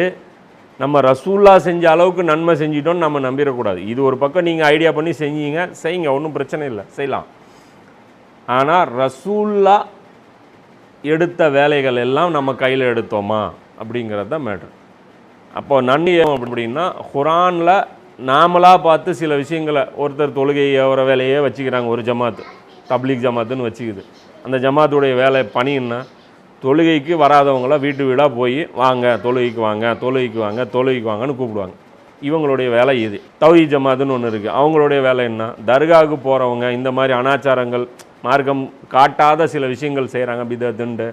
நம்ம ரசூலுல்லாஹ் செஞ்ச அளவுக்கு நன்மை செஞ்சிட்டோன்னு நம்ம நம்பிடக்கூடாது. இது ஒரு பக்கம் நீங்கள் ஐடியா பண்ணி செய்யுங்க, ஒன்றும் பிரச்சனை இல்லை, செய்யலாம். ஆனால் ரசூலுல்லாஹ் எடுத்த வேலைகள் எல்லாம் நம்ம கையில் எடுத்தோமா அப்படிங்கிறது தான் மேட்ரு. அப்போது நன்மை அப்படின்னா குரானில் நாமளாக பார்த்து சில விஷயங்களை ஒருத்தர் தொழுகையை வர வேலையே வச்சுக்கிறாங்க. ஒரு ஜமாத்து தப்லீக் ஜமாத்துன்னு வச்சுக்குது. அந்த ஜமாத்துடைய வேலை பணின்னா தொழுகைக்கு வராதவங்கள வீட்டு வீடாக போய் வாங்க தொழுகைக்கு வாங்க தொழுகைக்கு வாங்க தொழுகைக்கு வாங்கன்னு கூப்பிடுவாங்க. இவங்களுடைய வேலை இது. தௌஹீத் ஜமாத்துன்னு ஒன்று இருக்குது. அவங்களுடைய வேலை என்ன? தர்காவுக்கு போகிறவங்க இந்த மாதிரி அனாச்சாரங்கள் மார்க்கம் காட்டாத சில விஷயங்கள் செய்கிறாங்க பிதத்துண்டு,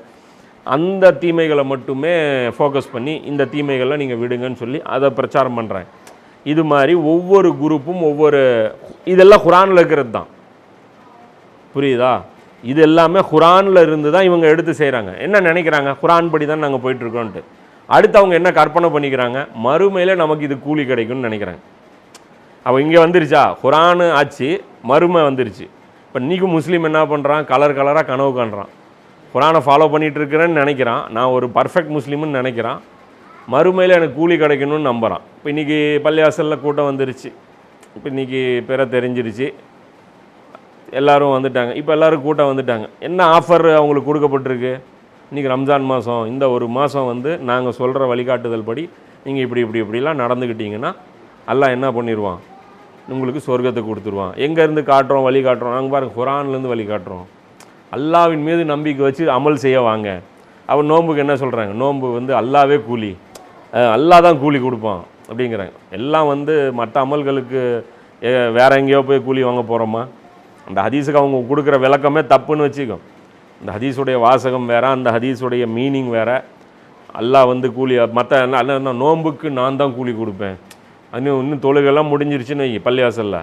அந்த தீமைகளை மட்டுமே ஃபோக்கஸ் பண்ணி இந்த தீமைகளை நீங்கள் விடுங்கன்னு சொல்லி அதை பிரச்சாரம் பண்ணுறாங்க. இது மாதிரி ஒவ்வொரு குரூப்பும் இதெல்லாம் குரானில் இருக்கிறது தான். புரியுதா? இது எல்லாமே குரானில் இருந்து தான் இவங்க எடுத்து செய்கிறாங்க. என்ன நினைக்கிறாங்க? குரான் படி தான் நாங்கள் போயிட்டுருக்கோன்ட்டு. அடுத்து அவங்க என்ன கற்பனை பண்ணிக்கிறாங்க? மறுமையில் நமக்கு இது கூலி கிடைக்கும்னு நினைக்கிறாங்க. அவள் இங்கே வந்துருச்சா, குரானு ஆச்சு, மறுமை வந்துருச்சு. இப்போ இன்றைக்கி முஸ்லீம் என்ன பண்ணுறான்? கலராக கனவு காண்றான். குரானை ஃபாலோ பண்ணிகிட்டு இருக்கிறேன்னு நினைக்கிறான், நான் ஒரு பர்ஃபெக்ட் முஸ்லீம்னு நினைக்கிறான். மறுமையில் எனக்கு கூலி கிடைக்கணும்னு நம்புகிறான். இப்போ இன்றைக்கி பள்ளிவாசலில் கூட்டம் வந்துருச்சு, இப்போ இன்றைக்கி பிற தெரிஞ்சிருச்சு, எல்லோரும் வந்துட்டாங்க. இப்போ எல்லோரும் கூட்டம் வந்துட்டாங்க. என்ன ஆஃபர் அவங்களுக்கு கொடுக்கப்பட்டிருக்கு? இன்றைக்கி ரம்ஜான் மாதம், இந்த ஒரு மாதம் வந்து நாங்கள் சொல்கிற வழிகாட்டுதல் படி நீங்கள் இப்படிலாம் நடந்துக்கிட்டீங்கன்னா அல்லாஹ் என்ன பண்ணிடுவான்? உங்களுக்கு சொர்க்கத்தை கொடுத்துருவான். எங்கேருந்து காட்டுறோம்? வழி காட்டுறோம். நாங்கள் பாருங்கள் குரான்லேருந்து வழி காட்டுறோம். அல்லாஹ்வின் மீது நம்பிக்கை வச்சு அமல் செய்ய வாங்க. அவன் நோன்புக்கு என்ன சொல்கிறாங்க? நோன்பு வந்து அல்லாவே கூலி, அல்லாஹ் தான் கூலி கொடுப்பான் அப்படிங்கிறாங்க. எல்லாம் வந்து மற்ற அமல்களுக்கு வேறு எங்கேயோ போய் கூலி வாங்க போகிறோமா? அந்த ஹதீஸுக்கு அவங்க கொடுக்குற விளக்கமே தப்புன்னு வச்சுக்கோ. அந்த ஹதீஸுடைய வாசகம் வேறு, அந்த ஹதீஸுடைய மீனிங் வேறு. அல்லாஹ் வந்து கூலி மற்ற நோன்புக்கு நான் தான் கூலி கொடுப்பேன். இன்னும் தொழுகெல்லாம் முடிஞ்சிருச்சுன்னு பள்ளிவாசலில்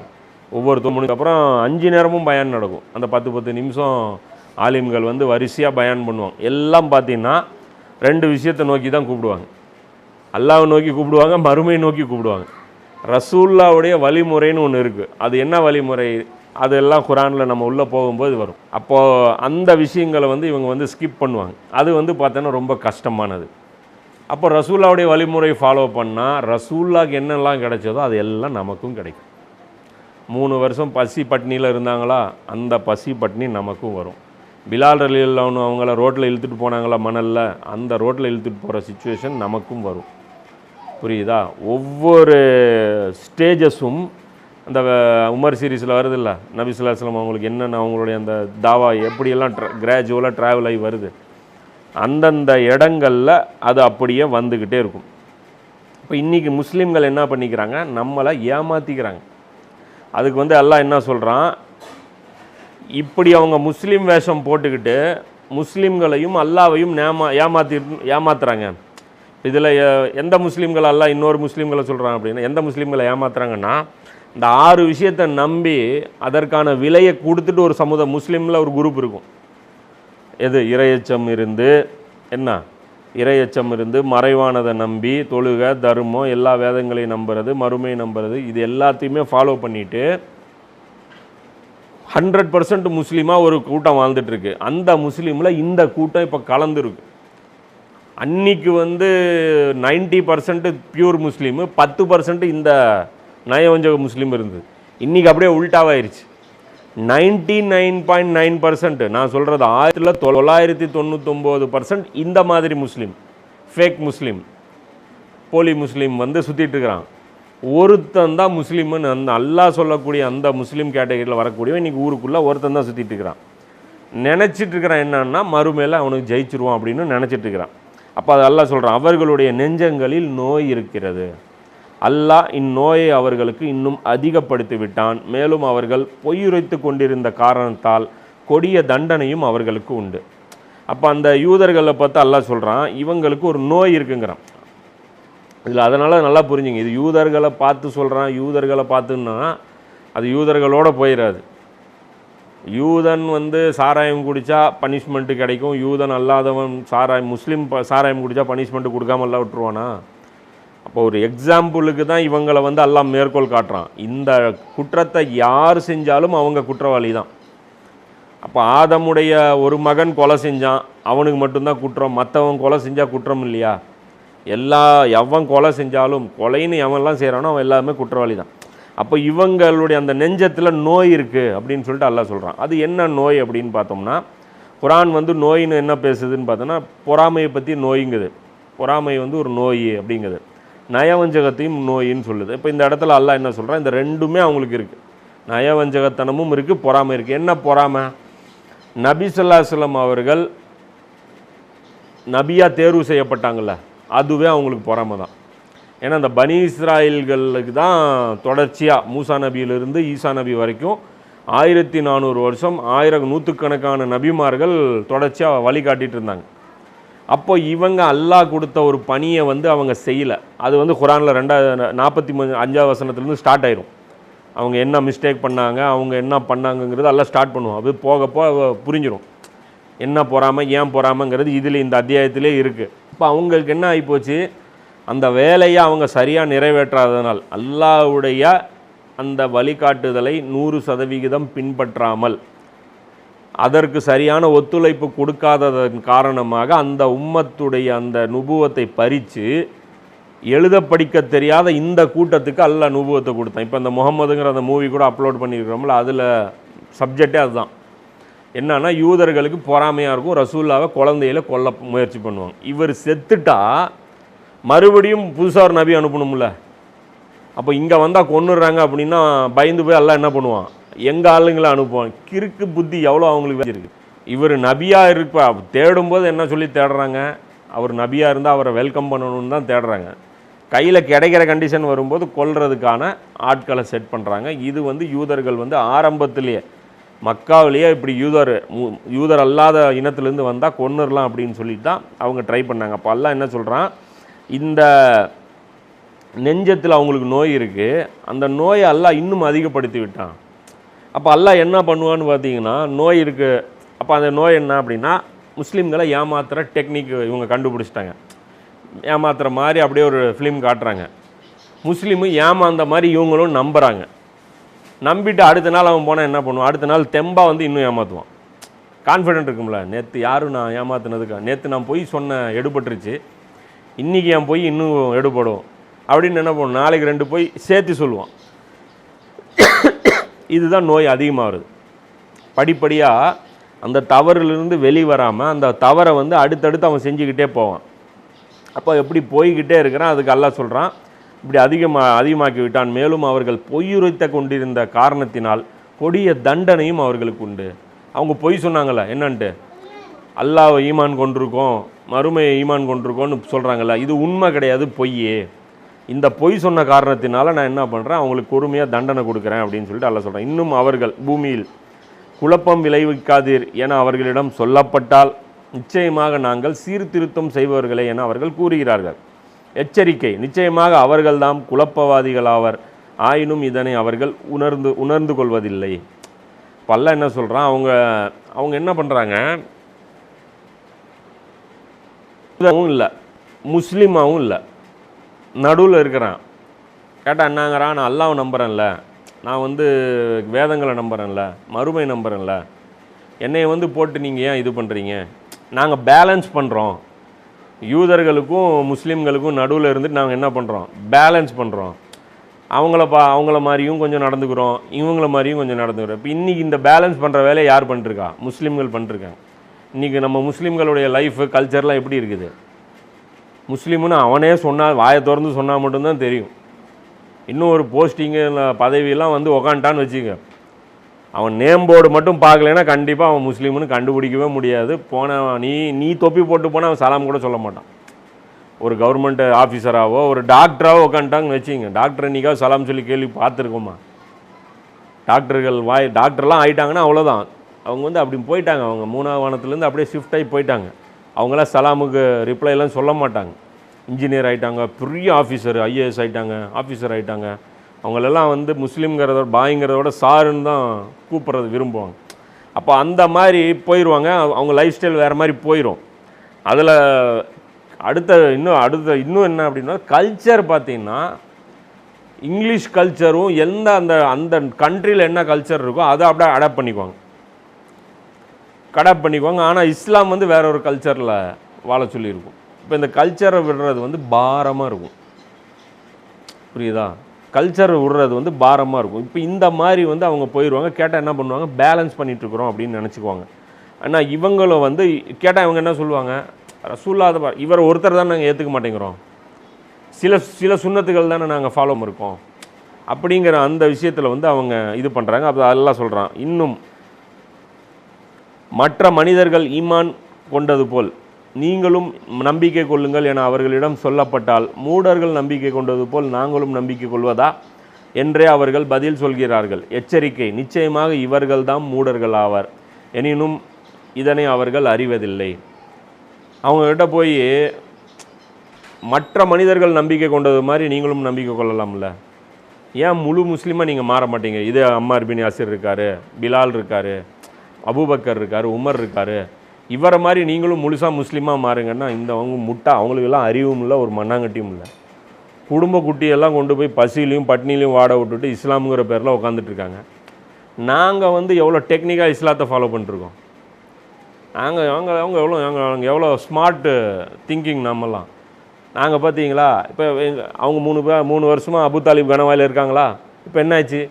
ஒவ்வொரு தொழுகைக்கு அப்புறம் 5 நேரமும் பயான் நடக்கும். அந்த 10 நிமிஷம் ஆலிம்கள் வந்து வரிசையாக பயான் பண்ணுவாங்க. எல்லாம் பார்த்தீங்கன்னா 2 விஷயத்தை நோக்கி தான் கூப்பிடுவாங்க. அல்லாஹ்வை நோக்கி கூப்பிடுவாங்க, மறுமையை நோக்கி கூப்பிடுவாங்க. ரசூலுல்லாஹ்வுடைய வழிமுறைன்னு ஒன்று இருக்குது. அது என்ன வழிமுறை? அதெல்லாம் குரானில் நம்ம உள்ளே போகும்போது வரும். அப்போது அந்த விஷயங்களை வந்து இவங்க வந்து ஸ்கிப் பண்ணுவாங்க. அது வந்து பார்த்தோன்னா ரொம்ப கஷ்டமானது. அப்போ ரசூலுல்லாஹ்வுடைய வழிமுறை ஃபாலோ பண்ணால் ரசூலுல்லாஹ்க்கு என்னெல்லாம் கிடைச்சதோ அது எல்லாம் நமக்கும் கிடைக்கும். 3 வருஷம் பசி பட்னியில் இருந்தாங்களா, அந்த பசி பட்னி நமக்கும் வரும். பிலால் ரலியல்லாஹு அன்ஹு அவங்கள ரோட்டில் இழுத்துட்டு போனாங்களா மணலில், அந்த ரோட்டில் இழுத்துட்டு போகிற சிச்சுவேஷன் நமக்கும் வரும். புரியுதா? ஒவ்வொரு ஸ்டேஜஸும் அந்த உமர் சீரீஸில் வருது இல்லை, நபி ஸல்லல்லாஹு அலைஹி வஸல்லம் அவங்களுக்கு என்னென்ன அவங்களுடைய அந்த தாவா எப்படியெல்லாம் கிராஜுவலாக ட்ராவல் ஆகி வருது, அந்தந்த இடங்களில் அது அப்படியே வந்துக்கிட்டே இருக்கும். இப்போ இன்றைக்கி முஸ்லீம்கள் என்ன பண்ணிக்கிறாங்க? நம்மளை ஏமாற்றிக்கிறாங்க. அதுக்கு வந்து அல்லாஹ் என்ன சொல்கிறான்? இப்படி அவங்க முஸ்லீம் வேஷம் போட்டுக்கிட்டு முஸ்லீம்களையும் அல்லாவையும் ஏமாத்துறாங்க. இதில் எந்த முஸ்லீம்கள் அல்லாஹ் இன்னொரு முஸ்லீம்களை சொல்கிறாங்க அப்படின்னா, எந்த முஸ்லீம்களை ஏமாத்துறாங்கன்னா, இந்த 6 விஷயத்தை நம்பி அதற்கான விலையை கொடுத்துட்டு ஒரு முஸ்லீமில் ஒரு குரூப் இருக்கும். எது? இறையச்சம் இருந்து, என்ன இறையச்சம் இருந்து மறைவானதை நம்பி தொழுகை தர்மம் எல்லா வேதங்களையும் நம்புறது, மறுமையை நம்புறது, இது எல்லாத்தையுமே ஃபாலோ பண்ணிவிட்டு 100% முஸ்லீமாக ஒரு கூட்டம் வாழ்ந்துட்டுருக்கு. அந்த முஸ்லீமில் இந்த கூட்டம் இப்போ கலந்துருக்கு. அன்னைக்கு வந்து 90% பியூர் முஸ்லீமு, 10% இந்த நயவஞ்சக முஸ்லீம் இருந்தது. இன்றைக்கி அப்படியே உல்டாவாயிருச்சு. 99.9% நான் சொல்கிறது 1999% இந்த மாதிரி முஸ்லீம், ஃபேக் முஸ்லீம், போலி முஸ்லீம் வந்து சுற்றிட்டு இருக்கிறான். ஒருத்தன் தான் முஸ்லீம்னு அந்த அல்லாஹ் சொல்லக்கூடிய அந்த முஸ்லீம் கேட்டகரியில் வரக்கூடியவன் இன்றைக்கி ஊருக்குள்ளே ஒருத்தன் தான் சுற்றிட்டு இருக்கிறான். நினச்சிட்டு இருக்கிறான் என்னன்னா மறுமையில் அவனுக்கு ஜெயிச்சிருவான் அப்படின்னு நினச்சிட்டு இருக்கிறான். அப்போ அது அல்லாஹ் சொல்கிறான், அவர்களுடைய நெஞ்சங்களில் நோய் இருக்கிறது. அல்லாஹ் இந்நோயை அவர்களுக்கு இன்னும் அதிகப்படுத்தி விட்டான். மேலும் அவர்கள் பொய்யுரைத்து கொண்டிருந்த காரணத்தால் கொடிய தண்டனையும் அவர்களுக்கு உண்டு. அப்போ அந்த யூதர்களை பார்த்து அல்லாஹ் சொல்கிறான், இவங்களுக்கு ஒரு நோய் இருக்குங்கிறான். இதில் அதனால் நல்லா புரிஞ்சுங்க, இது யூதர்களை பார்த்து சொல்கிறான். யூதர்களை பார்த்துன்னா அது யூதர்களோடு போயிடாது. யூதன் வந்து சாராயம் குடித்தா பனிஷ்மெண்ட்டு கிடைக்கும், யூதன் அல்லாதவன் முஸ்லீம் சாராயம் குடித்தா பனிஷ்மெண்ட்டு கொடுக்காம எல்லாம் விட்டுருவானா? அப்போ ஒரு எக்ஸாம்பிளுக்கு தான் இவங்களை வந்து எல்லாம் மேற்கோள் காட்டுறான். இந்த குற்றத்தை யார் செஞ்சாலும் அவங்க குற்றவாளி தான். அப்போ ஆதமுடைய ஒரு மகன் கொலை செஞ்சான், அவனுக்கு மட்டும்தான் குற்றம், மற்றவன் கொலை செஞ்சால் குற்றம் இல்லையா? எவன் கொலை செஞ்சாலும், கொலைன்னு எவன்லாம் செய்கிறானோ அவன் எல்லாருமே குற்றவாளி தான். அப்போ இவங்களுடைய அந்த நெஞ்சத்தில் நோய் இருக்குது அப்படின்னு சொல்லிட்டு அல்லாஹ் சொல்கிறான். அது என்ன நோய் அப்படின்னு பார்த்தோம்னா, குரான் வந்து நோயின்னு என்ன பேசுதுன்னு பார்த்தோன்னா, பொறாமையை பற்றி நோய்ங்குது. பொறாமை வந்து ஒரு நோய் அப்படிங்குது. நயவஞ்சகத்தையும் நோயின்னு சொல்லுது. இப்போ இந்த இடத்துல அல்லாஹ் என்ன சொல்கிறான், இந்த ரெண்டுமே அவங்களுக்கு இருக்குது. நயவஞ்சகத்தனமும் இருக்குது, பொறாமை இருக்குது. என்ன பொறாமை? நபி ஸல்லல்லாஹு அலைஹி வஸல்லம் அவர்கள் நபியாக தேர்வு செய்யப்பட்டாங்கள்ல, அதுவே அவங்களுக்கு பொறாமை தான். ஏன்னா அந்த பனி இஸ்ராயல்களுக்கு தான் தொடர்ச்சியாக மூசா நபியிலிருந்து ஈசா நபி வரைக்கும் 1400 வருஷம் நூற்றுக்கணக்கான நபிமார்கள் தொடர்ச்சியாக வழிகாட்டிகிட்டு இருந்தாங்க. அப்போ இவங்க அல்லாஹ் கொடுத்த ஒரு பணியை வந்து அவங்க செய்யலை. அது வந்து குரானில் 45 வசனத்துலேருந்து ஸ்டார்ட் ஆயிரும். அவங்க என்ன மிஸ்டேக் பண்ணாங்க, அவங்க என்ன பண்ணாங்கங்கிறது எல்லாம் ஸ்டார்ட் பண்ணுவோம். அது போக புரிஞ்சிடும் என்ன பொறாமை, ஏன் பொறாமைங்கிறது இதில் இந்த அத்தியாயத்திலே இருக்குது. இப்போ அவங்களுக்கு என்ன ஆகிப்போச்சு, அந்த வேலையை அவங்க சரியாக நிறைவேற்றாததனால் அல்லாஹ்வுடைய அந்த வழிகாட்டுதலை 100% பின்பற்றாமல் அதற்கு சரியான ஒத்துழைப்பு கொடுக்காததன் காரணமாக அந்த உம்மத்துடைய அந்த நுபுவத்தை பறித்து எழுத படிக்க தெரியாத இந்த கூட்டத்துக்கு அல்லாஹ் நுபுவத்தை கொடுத்தான். இப்போ அந்த முகமதுங்கிற அந்த மூவி கூட அப்லோட் பண்ணியிருக்கிறோம்ல, அதில் சப்ஜெக்டே அதுதான். என்னன்னா யூதர்களுக்கு பொறாமையாக இருக்கும், ரசூல்லாவை குழந்தையில கொல்ல முயற்சி பண்ணுவாங்க. இவர் செத்துட்டா மறுபடியும் புதுசாக ஒரு நபி அனுப்பணும்ல. அப்போ இங்கே வந்தால் கொன்னுடுறாங்க அப்படின்னா பயந்து போய் எல்லாம் என்ன பண்ணுவான், எங்கள் ஆளுங்களை அனுப்புவான். கிறுக்கு புத்தி எவ்வளோ அவங்களுக்கு வச்சிருக்கு. இவர் நபியாக இருப்பா தேடும்போது என்ன சொல்லி தேடுறாங்க, அவர் நபியாக இருந்தால் அவரை வெல்கம் பண்ணணும்னு தான் தேடுறாங்க. கையில் கிடைக்கிற கண்டிஷன் வரும்போது கொல்றதுக்கான ஆட்களை செட் பண்ணுறாங்க. இது வந்து யூதர்கள் வந்து ஆரம்பத்திலேயே மக்காவிலேயே இப்படி யூதர் அல்லாத இனத்துலேருந்து வந்தால் கொன்னுடலாம் அப்படின்னு சொல்லிட்டு தான் அவங்க ட்ரை பண்ணாங்க. அப்போ அல்லாஹ் என்ன சொல்கிறான், இந்த நெஞ்சத்தில் அவங்களுக்கு நோய் இருக்குது, அந்த நோயை அல்லாஹ் இன்னும் அதிகப்படுத்தி விட்டான். அப்போ அல்லாஹ் என்ன பண்ணுவான்னு பார்த்தீங்கன்னா, நோய் இருக்குது. அப்போ அந்த நோய் என்ன அப்படின்னா, முஸ்லீம்களை ஏமாத்துகிற டெக்னிக் இவங்க கண்டுபிடிச்சிட்டாங்க. ஏமாத்துகிற மாதிரி அப்படியே ஒரு ஃபிலிம் காட்டுறாங்க. முஸ்லீமு ஏமாந்த மாதிரி இவங்களும் நம்புகிறாங்க. நம்பிட்டு அடுத்த நாள் அவன் போனால் என்ன பண்ணுவான், அடுத்த நாள் தெம்பா வந்து இன்னும் ஏமாற்றுவான். கான்ஃபிடென்ட் இருக்கும்ல, நேற்று யாரும் நான் ஏமாத்துனதுக்கா, நேற்று நான் போய் சொன்ன எடுபட்டுருச்சு, இன்றைக்கி என் போய் இன்னும் எடுபடும் அப்படின்னு என்ன பண்ணும், நாளைக்கு 2 போய் சேர்த்து சொல்லுவான். இதுதான் நோய் அதிகமாகுது. படிப்படியாக அந்த தவறிலிருந்து வெளிவராமல் அந்த தவறை வந்து அடுத்தடுத்து அவன் செஞ்சுக்கிட்டே போவான். அப்போ எப்படி போய்கிட்டே இருக்கிறான். அதுக்கு அல்லாஹ் சொல்கிறான், இப்படி அதிகமாக்கி விட்டான். மேலும் அவர்கள் பொய்யுரைத்த கொண்டிருந்த காரணத்தினால் கொடிய தண்டனையும் அவர்களுக்கு உண்டு. அவங்க பொய் சொன்னாங்கள்ல, என்னன்ட்டு அல்லாஹ் ஈமான் கொண்டிருக்கோம், மறுமையை ஈமான் கொண்டிருக்கோன்னு சொல்கிறாங்கல்ல, இது உண்மை கிடையாது, பொய்யே. இந்த பொய் சொன்ன காரணத்தினால நான் என்ன பண்ணுறேன், அவங்களுக்கு பொறுமையாக தண்டனை கொடுக்குறேன் அப்படின்னு சொல்லிட்டு அல்லாஹ் சொல்கிறேன். இன்னும் அவர்கள் பூமியில் குழப்பம் விளைவிக்காதீர் என அவர்களிடம் சொல்லப்பட்டால் நிச்சயமாக நாங்கள் சீர்திருத்தம் செய்பவர்களே என அவர்கள் கூறுகிறார்கள். எச்சரிக்கை, நிச்சயமாக அவர்கள்தாம் குழப்பவாதிகளாவர், ஆயினும் இதனை அவர்கள் உணர்ந்து கொள்வதில்லை. பல்ல என்ன சொல்கிறான், அவங்க என்ன பண்ணுறாங்க, இல்லை முஸ்லீமாவும் இல்லை, நடுவில் இருக்கிறான். கேட்டால் என்னங்கிறான், நான் அல்லாஹ்வை நம்புகிறேன்ல, நான் வந்து வேதங்களை நம்புகிறேன்ல, மறுமை நம்புகிறேன்ல, என்னை வந்து போட்டு நீங்கள் ஏன் இது பண்ணுறீங்க? நாங்கள் பேலன்ஸ் பண்ணுறோம். யூதர்களுக்கும் முஸ்லீம்களுக்கும் நடுவில் இருந்துட்டு நாங்கள் என்ன பண்ணுறோம்? பேலன்ஸ் பண்ணுறோம். அவங்கள மாதிரியும் கொஞ்சம் நடந்துக்கிறோம், இவங்கள மாதிரியும் கொஞ்சம் நடந்துக்கிறோம். இப்போ இன்றைக்கி இந்த பேலன்ஸ் பண்ணுற வேலையை யார் பண்ணிட்டுருக்கா? முஸ்லீம்கள் பண்ணிட்டுருக்காங்க. இன்றைக்கி நம்ம முஸ்லீம்களுடைய லைஃபு கல்ச்சர்லாம் எப்படி இருக்குது? முஸ்லீம்னு அவனே சொன்னால், வாயை திறந்து சொன்னால் மட்டும்தான் தெரியும். இன்னும் ஒரு போஸ்டிங்கு பதவியெல்லாம் வந்து உக்காண்டான்னு வச்சுக்க, அவன் நேம் போர்டு மட்டும் பார்க்கலைன்னா கண்டிப்பாக அவன் முஸ்லீம்னு கண்டுபிடிக்கவே முடியாது. நீ தொப்பி போட்டு போனால் அவன் சலாம் கூட சொல்ல மாட்டான். ஒரு கவர்மெண்ட் ஆஃபீஸராகவோ ஒரு டாக்டராகவோ உக்காண்டாங்கன்னு வச்சுங்க, டாக்டர் இன்றைக்காவது சலாம் சொல்லி கேள்வி பார்த்துருக்கோமா? டாக்டர்லாம் ஆகிட்டாங்கன்னா அவ்வளோதான். அவங்க வந்து அப்படி போயிட்டாங்க. அவங்க 3ஆவது வானத்துலேருந்து அப்படியே ஷிஃப்ட் ஆகி போயிட்டாங்க. அவங்களாம் சலாமுக்கு ரிப்ளைலாம் சொல்ல மாட்டாங்க. இன்ஜினியர் ஆகிட்டாங்க, பெரிய ஆஃபீஸர், ஐஏஎஸ் ஆகிட்டாங்க, ஆஃபீஸர் ஆகிட்டாங்க. அவங்களெல்லாம் வந்து முஸ்லீம்ங்கிறத பாய்ங்கிறதோட சாருன்னு தான் கூப்பிட்றது விரும்புவாங்க. அப்போ அந்த மாதிரி போயிடுவாங்க. அவங்க லைஃப் ஸ்டைல் வேறு மாதிரி போயிடும். அதில் இன்னும் என்ன அப்படின்னா, கல்ச்சர் பார்த்திங்கன்னா இங்கிலீஷ் கல்ச்சரும் அந்த கண்ட்ரியில் என்ன கல்ச்சர் இருக்கோ அதை அப்படியே அடாப்ட் பண்ணிக்குவாங்க. ஆனால் இஸ்லாம் வந்து வேற ஒரு கல்ச்சரில் வாழ சொல்லியிருக்கும். இப்போ இந்த கல்ச்சரை விடுறது வந்து பாரமாக இருக்கும். புரியுதா? கல்ச்சரை விடுறது வந்து பாரமாக இருக்கும். இப்போ இந்த மாதிரி வந்து அவங்க போயிடுவாங்க. கேட்டால் என்ன பண்ணுவாங்க? பேலன்ஸ் பண்ணிகிட்ருக்குறோம் அப்படின்னு நினச்சிக்குவாங்க. ஆனால் இவங்களும் வந்து கேட்டால் இவங்க என்ன சொல்லுவாங்க? ரசூலுல்லாஹ் இவர் ஒருத்தர் தான் நாங்கள் ஏற்றுக்க மாட்டேங்கிறோம், சில சுன்னத்துகள் தானே நாங்கள் ஃபாலோ இருக்கோம் அப்படிங்கிற அந்த விஷயத்தில் வந்து அவங்க இது பண்ணுறாங்க. அப்போ அதெல்லாம் சொல்கிறான். இன்னும் மற்ற மனிதர்கள் ஈமான் கொண்டது போல் நீங்களும் நம்பிக்கை கொள்ளுங்கள் என அவர்களிடம் சொல்லப்பட்டால், மூடர்கள் நம்பிக்கை கொண்டது போல் நாங்களும் நம்பிக்கை கொள்வதா என்றே அவர்கள் பதில் சொல்கிறார்கள். எச்சரிக்கை, நிச்சயமாக இவர்கள்தான் மூடர்கள் ஆவார், எனினும் இதனை அவர்கள் அறிவதில்லை. அவங்கக்கிட்ட போய் மற்ற மனிதர்கள் நம்பிக்கை கொண்டது மாதிரி நீங்களும் நம்பிக்கை கொள்ளலாம்ல, ஏன் முழு முஸ்லீமாக நீங்கள் மாற மாட்டீங்க? இதே அம்மார் பின் யாசிர் இருக்கார், பிலால் இருக்கார், அபூபக்கர் இருக்கார், உமர் இருக்கார், இவரை மாதிரி நீங்களும் முழுசாக முஸ்லீமாக மாறுங்கன்னா அவங்களுக்கெல்லாம் அறிவும் இல்லை, ஒரு மண்ணாங்கட்டியும் இல்லை. குடும்ப குட்டியெல்லாம் கொண்டு போய் பசியிலையும் பட்னிலையும் வாட விட்டுட்டு இஸ்லாமுங்கிற பேரில் உட்காந்துட்ருக்காங்க. நாங்கள் வந்து எவ்வளோ டெக்னிக்காக இஸ்லாத்தை ஃபாலோ பண்ணிட்டுருக்கோம். அவங்க எவ்வளோ ஸ்மார்ட்டு திங்கிங் நம்மலாம். நாங்கள் பார்த்தீங்களா, இப்போ அவங்க 3 வருஷமாக அபு தாலிப் கனவாயில் இருக்காங்களா? இப்போ என்னாச்சு?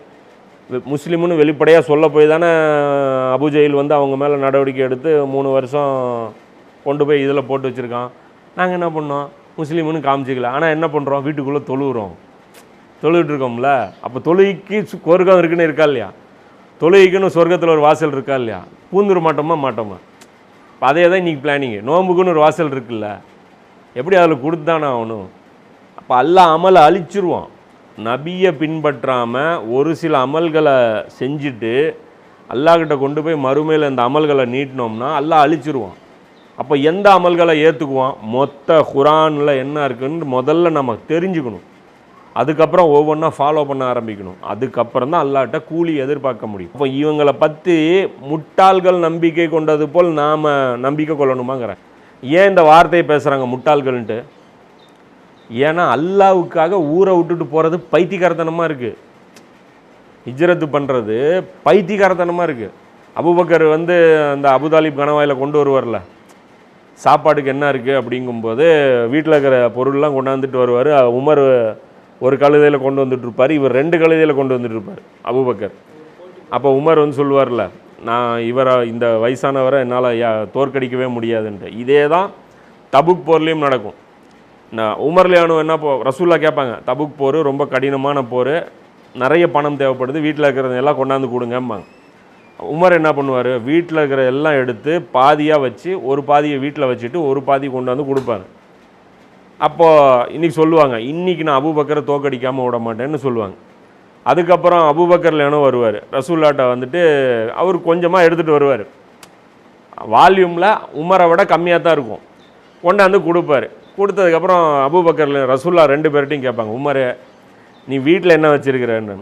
முஸ்லீம்னு வெளிப்படையாக சொல்ல போய் தானே அபுஜெயில் வந்து அவங்க மேலே நடவடிக்கை எடுத்து 3 வருஷம் கொண்டு போய் இதில் போட்டு வச்சுருக்கான். நாங்கள் என்ன பண்ணோம்? முஸ்லீம்னு காமிச்சிக்கல. ஆனால் என்ன பண்ணுறோம்? வீட்டுக்குள்ளே தொழுகிட்டு இருக்கோம்ல. அப்போ தொழுகைக்கு சொர்க்கம் இருக்குன்னு இருக்கா இல்லையா? தொழுகைக்குன்னு சொர்க்கத்தில் ஒரு வாசல் இருக்கா இல்லையா? பூந்துட மாட்டோமா? இப்போ அதே தான் இன்றைக்கி பிளானிங்கு. நோம்புக்குன்னு ஒரு வாசல் இருக்குல்ல, எப்படி அதில் கொடுத்தானே ஆகணும்? அப்போ அல்லாஹ் அமலை அழிச்சிருவான். நபியை பின்பற்றாமல் ஒரு சில அமல்களை செஞ்சுட்டு அல்லாஹ்கிட்ட கொண்டு போய் மறுமையில் இந்த அமல்களை நீட்டினோம்னா அல்லாஹ் அழிச்சிருவான். அப்போ எந்த அமல்களை ஏற்றுக்குவான்? மொத்த குரானில் என்ன இருக்குன்னு முதல்ல நம்ம தெரிஞ்சுக்கணும். அதுக்கப்புறம் ஒவ்வொன்றா ஃபாலோ பண்ண ஆரம்பிக்கணும். அதுக்கப்புறம் தான் அல்லாஹ்கிட்ட கூலி எதிர்பார்க்க முடியும். அப்போ இவங்களை பற்றி முட்டாள்கள் நம்பிக்கை கொண்டது போல் நாம் நம்பிக்கை கொள்ளணுமாங்கிறேன். ஏன் இந்த வார்த்தையை பேசுகிறாங்க முட்டாள்கள்ன்ட்டு? ஏன்னா அல்லாவுக்காக ஊரை விட்டுட்டு போகிறது பைத்தியக்காரத்தனமாக இருக்குது. ஹிஜ்ரத்து பண்ணுறது பைத்தியக்காரத்தனமாக இருக்குது. அபூபக்கர் வந்து அந்த அபுதாலிப் கனவாயில் கொண்டு வருவார்ல, சாப்பாட்டுக்கு என்ன இருக்குது அப்படிங்கும்போது வீட்டில் இருக்கிற பொருள்லாம் கொண்டாந்துட்டு வருவார். உமர் ஒரு கழுதையில் கொண்டு வந்துட்டுருப்பார், இவர் 2 கழுதையில் கொண்டு வந்துட்டுருப்பார் அபூபக்கர். அப்போ உமர் வந்து சொல்லுவார்ல, நான் இந்த வயசானவரை என்னால் தோற்கடிக்கவே முடியாதுன்ட்டு. இதே தான் தபுக் போர்லேயும் நடக்கும். உமர்லியானு என்ன ரசூல்லா கேட்பாங்க, தபுக் போர் ரொம்ப கடினமான போர், நிறைய பணம் தேவைப்படுது, வீட்டில் இருக்கிறதெல்லாம் கொண்டாந்து கொடுங்கம்பாங்க. உமர் என்ன பண்ணுவார்? வீட்டில் இருக்கிற எல்லாம் எடுத்து பாதியாக வச்சு ஒரு பாதியை வீட்டில் வச்சுட்டு ஒரு பாதி கொண்டாந்து கொடுப்பாரு. அப்போது இன்றைக்கி சொல்லுவாங்க, இன்றைக்கி நான் அபூபக்கரை தோற்கடிக்காமல் விட மாட்டேன்னு சொல்லுவாங்க. அதுக்கப்புறம் அபூபக்கர்லேனோ வருவார், ரசூல்லாட்ட வந்துட்டு அவர் கொஞ்சமாக எடுத்துகிட்டு வருவார். வால்யூமில் உமரை விட கம்மியாக தான் இருக்கும், கொண்டாந்து கொடுப்பார். கொடுத்ததுக்கப்புறம் அபூபக்கர்ல ரசூல்லா 2 பேர்ட்டையும் கேட்பாங்க, உமரே நீ வீட்டில் என்ன வச்சுருக்கிறேன்னு.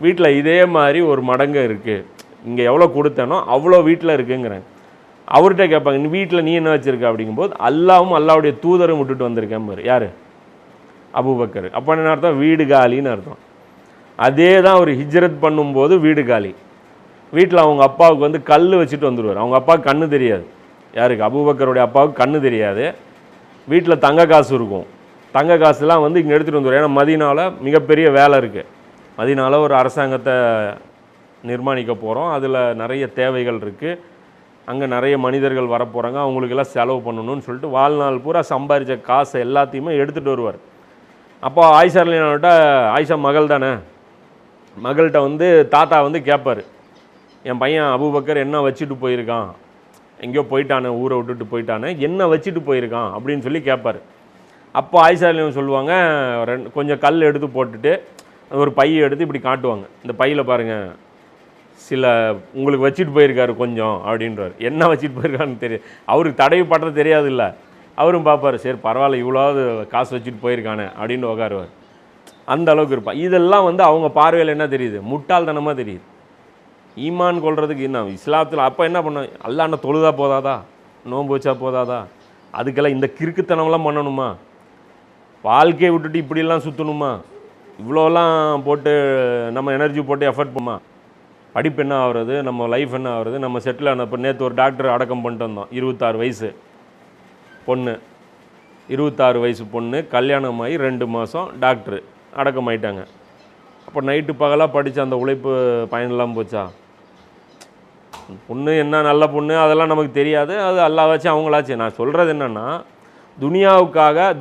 வீட்டில் இதே மாதிரி ஒரு மடங்கு இருக்குது, இங்கே எவ்வளோ கொடுத்தேனோ அவ்வளோ வீட்டில் இருக்குங்கிறேன். அவர்கிட்ட கேட்பாங்க, நீ வீட்டில் நீ என்ன வச்சுருக்க அப்படிங்கும்போது அல்லாவும் அல்லாவுடைய தூதரும் விட்டுட்டு வந்திருக்கேன் பாரு. யார்? அபூபக்கர். அப்போ என்ன அர்த்தம்? வீடு காலின்னு அர்த்தம். அதே தான் அவர் ஹிஜ்ரத் பண்ணும்போது வீடு காலி. வீட்டில் அவங்க அப்பாவுக்கு வந்து கல் வச்சுட்டு வந்துடுவார். அவங்க அப்பாவுக்கு கண்ணு தெரியாது. யாருக்கு? அபூபக்கருடைய அப்பாவுக்கு கண்ணு தெரியாது. வீட்டில் தங்க காசு இருக்கும். தங்க காசுலாம் வந்து இங்கே எடுத்துகிட்டு வந்துடுவார். ஏன்னா மதீனாவில் மிகப்பெரிய வேலை இருக்குது. மதீனாவில் ஒரு அரசாங்கத்தை நிர்மாணிக்க போகிறோம். அதில் நிறைய தேவைகள் இருக்குது. அங்கே நிறைய மனிதர்கள் வரப்போகிறாங்க. அவங்களுக்கெல்லாம் செலவு பண்ணணும்னு சொல்லிட்டு வாழ்நாள் பூரா சம்பாதிச்ச காசை எல்லாத்தையுமே எடுத்துகிட்டு வருவார். அப்போ ஆயிஷா ரலியல்லாஹு, ஆயிஷா மகள் தானே, மகள்கிட்ட வந்து தாத்தா வந்து கேட்பார், என் பையன் அபூபக்கர் என்ன வச்சுட்டு போயிருக்கான், எங்கேயோ போயிட்டானே, ஊரை விட்டுட்டு போயிட்டானே, என்ன வச்சுட்டு போயிருக்கான் அப்படின்னு சொல்லி கேட்பார். அப்போ ஆயிஷா ரலியல்லாஹு சொல்லுவாங்க, கொஞ்சம் கல் எடுத்து போட்டுட்டு ஒரு பையை எடுத்து இப்படி காட்டுவாங்க, இந்த பையில் பாருங்கள் சில உங்களுக்கு வச்சுட்டு போயிருக்காரு கொஞ்சம் அப்படின்றார். என்ன வச்சுட்டு போயிருக்கான்னு தெரியும், அவருக்கு தடவி பட்டது தெரியாது இல்லை. அவரும் பார்ப்பார், சரி பரவாயில்ல இவ்வளோவது காசு வச்சுட்டு போயிருக்கானே அப்படின்னு உட்காருவார். அந்த அளவுக்கு இருப்பான். இதெல்லாம் வந்து அவங்க பார்வையில் என்ன தெரியுது? முட்டாள்தனமாக தெரியுது. ஈமான் கொள்றதுக்கு என்ன இஸ்லாத்தில் அப்போ என்ன பண்ண, அல்லாஹ்ன தொழுதா போதாதா, நோன்பு வச்சா போதாதா, அதுக்கெல்லாம் இந்த கிறுக்குத்தனம்லாம் பண்ணணுமா? வாழ்க்கையை விட்டுட்டு இப்படிலாம் சுற்றணுமா? இவ்வளோலாம் போட்டு நம்ம எனர்ஜி போட்டு எஃபர்ட் பண்ணுமா? படிப்பு என்ன ஆகுறது, நம்ம லைஃப் என்ன ஆகுறது, நம்ம செட்டில் ஆன. இப்போ நேற்று ஒரு டாக்டர் அடக்கம் பண்ணிட்டு வந்தோம். 26 வயசு பொண்ணு, 26 வயசு பொண்ணு, கல்யாணமாகி 2 மாதம் டாக்டரு அடக்கம் ஆகிட்டாங்க. அப்போ நைட்டு பகலாக படித்த அந்த உழைப்பு பயனில்லாமல் போச்சா? பொண்ணு என்ன நல்ல பொண்ணு அதெல்லாம் நமக்கு தெரியாது, அது அல்லாஹ்வாச்சு அவங்களாச்சு. நான் சொல்கிறது என்னென்னா,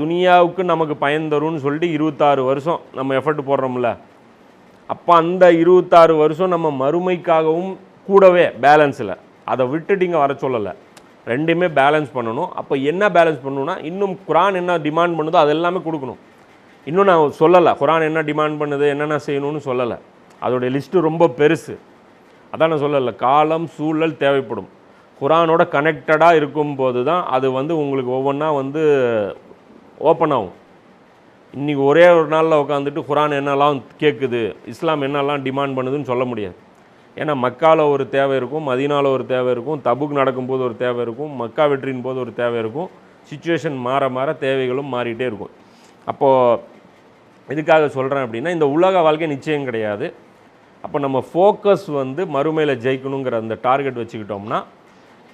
துனியாவுக்கு நமக்கு பயன் தரும்னு சொல்லிட்டு 26 வருஷம் நம்ம எஃபர்ட் போடுறோம்ல, அப்போ அந்த 26 வருஷம் நம்ம மறுமைக்காகவும் கூடவே பேலன்ஸில் அதை விட்டுட்டு இங்கே வர சொல்லலை, ரெண்டுமே பேலன்ஸ் பண்ணணும். அப்போ என்ன பேலன்ஸ் பண்ணணும்னா, இன்னும் குரான் என்ன டிமாண்ட் பண்ணுதோ அது எல்லாமே கொடுக்கணும். இன்னும் நான் சொல்லலை குரான் என்ன டிமாண்ட் பண்ணுது, என்னென்ன செய்யணும்னு சொல்லலை. அதோடைய லிஸ்ட்டு ரொம்ப பெருசு. அதான் நான் சொல்லலை, காலம் சூழல் தேவைப்படும். குரானோட கனெக்டடாக இருக்கும்போது தான் அது வந்து உங்களுக்கு ஒவ்வொன்றா வந்து ஓப்பன் ஆகும். இன்றைக்கி ஒரே ஒரு நாளில் உட்காந்துட்டு குரான் என்னெல்லாம் கேட்குது, இஸ்லாம் என்னெல்லாம் டிமாண்ட் பண்ணுதுன்னு சொல்ல முடியாது. ஏன்னா மக்காவில் ஒரு தேவை இருக்கும், மதீனாவில் ஒரு தேவை இருக்கும், தபுக் நடக்கும்போது ஒரு தேவை இருக்கும், மக்கா வெற்றியின் போது ஒரு தேவை இருக்கும். சிச்சுவேஷன் மாற மாற தேவைகளும் மாறிட்டே இருக்கும். அப்போது இதுக்காக சொல்கிறேன் அப்படின்னா, இந்த உலக வாழ்க்கை நிச்சயம் கிடையாது. அப்போ நம்ம ஃபோக்கஸ் வந்து மறுமையில் ஜெயிக்கணுங்கிற அந்த டார்கெட் வச்சுக்கிட்டோம்னா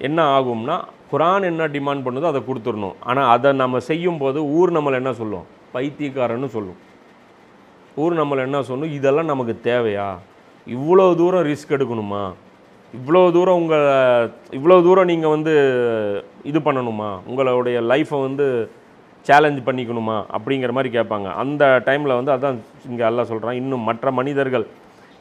என்ன ஆகும்னா, குரான் என்ன டிமாண்ட் பண்ணுதோ அதை கொடுத்துடணும். ஆனால் அதை நம்ம செய்யும்போது ஊர் நம்மளை என்ன சொல்லும், பைத்தியக்காரன்னு சொல்லும். ஊர் நம்மளை என்ன சொல்லும், இதெல்லாம் நமக்கு தேவையா, இவ்வளோ தூரம் ரிஸ்க் எடுக்கணுமா, இவ்வளோ தூரம் நீங்கள் வந்து இது பண்ணணுமா, உங்களுடைய லைஃப்பை வந்து சேலஞ்ச் பண்ணிக்கணுமா அப்படிங்கிற மாதிரி கேட்பாங்க. அந்த டைமில் வந்து அதான் இங்கே அல்லாஹ் சொல்கிறான், இன்னும் மற்ற மனிதர்கள்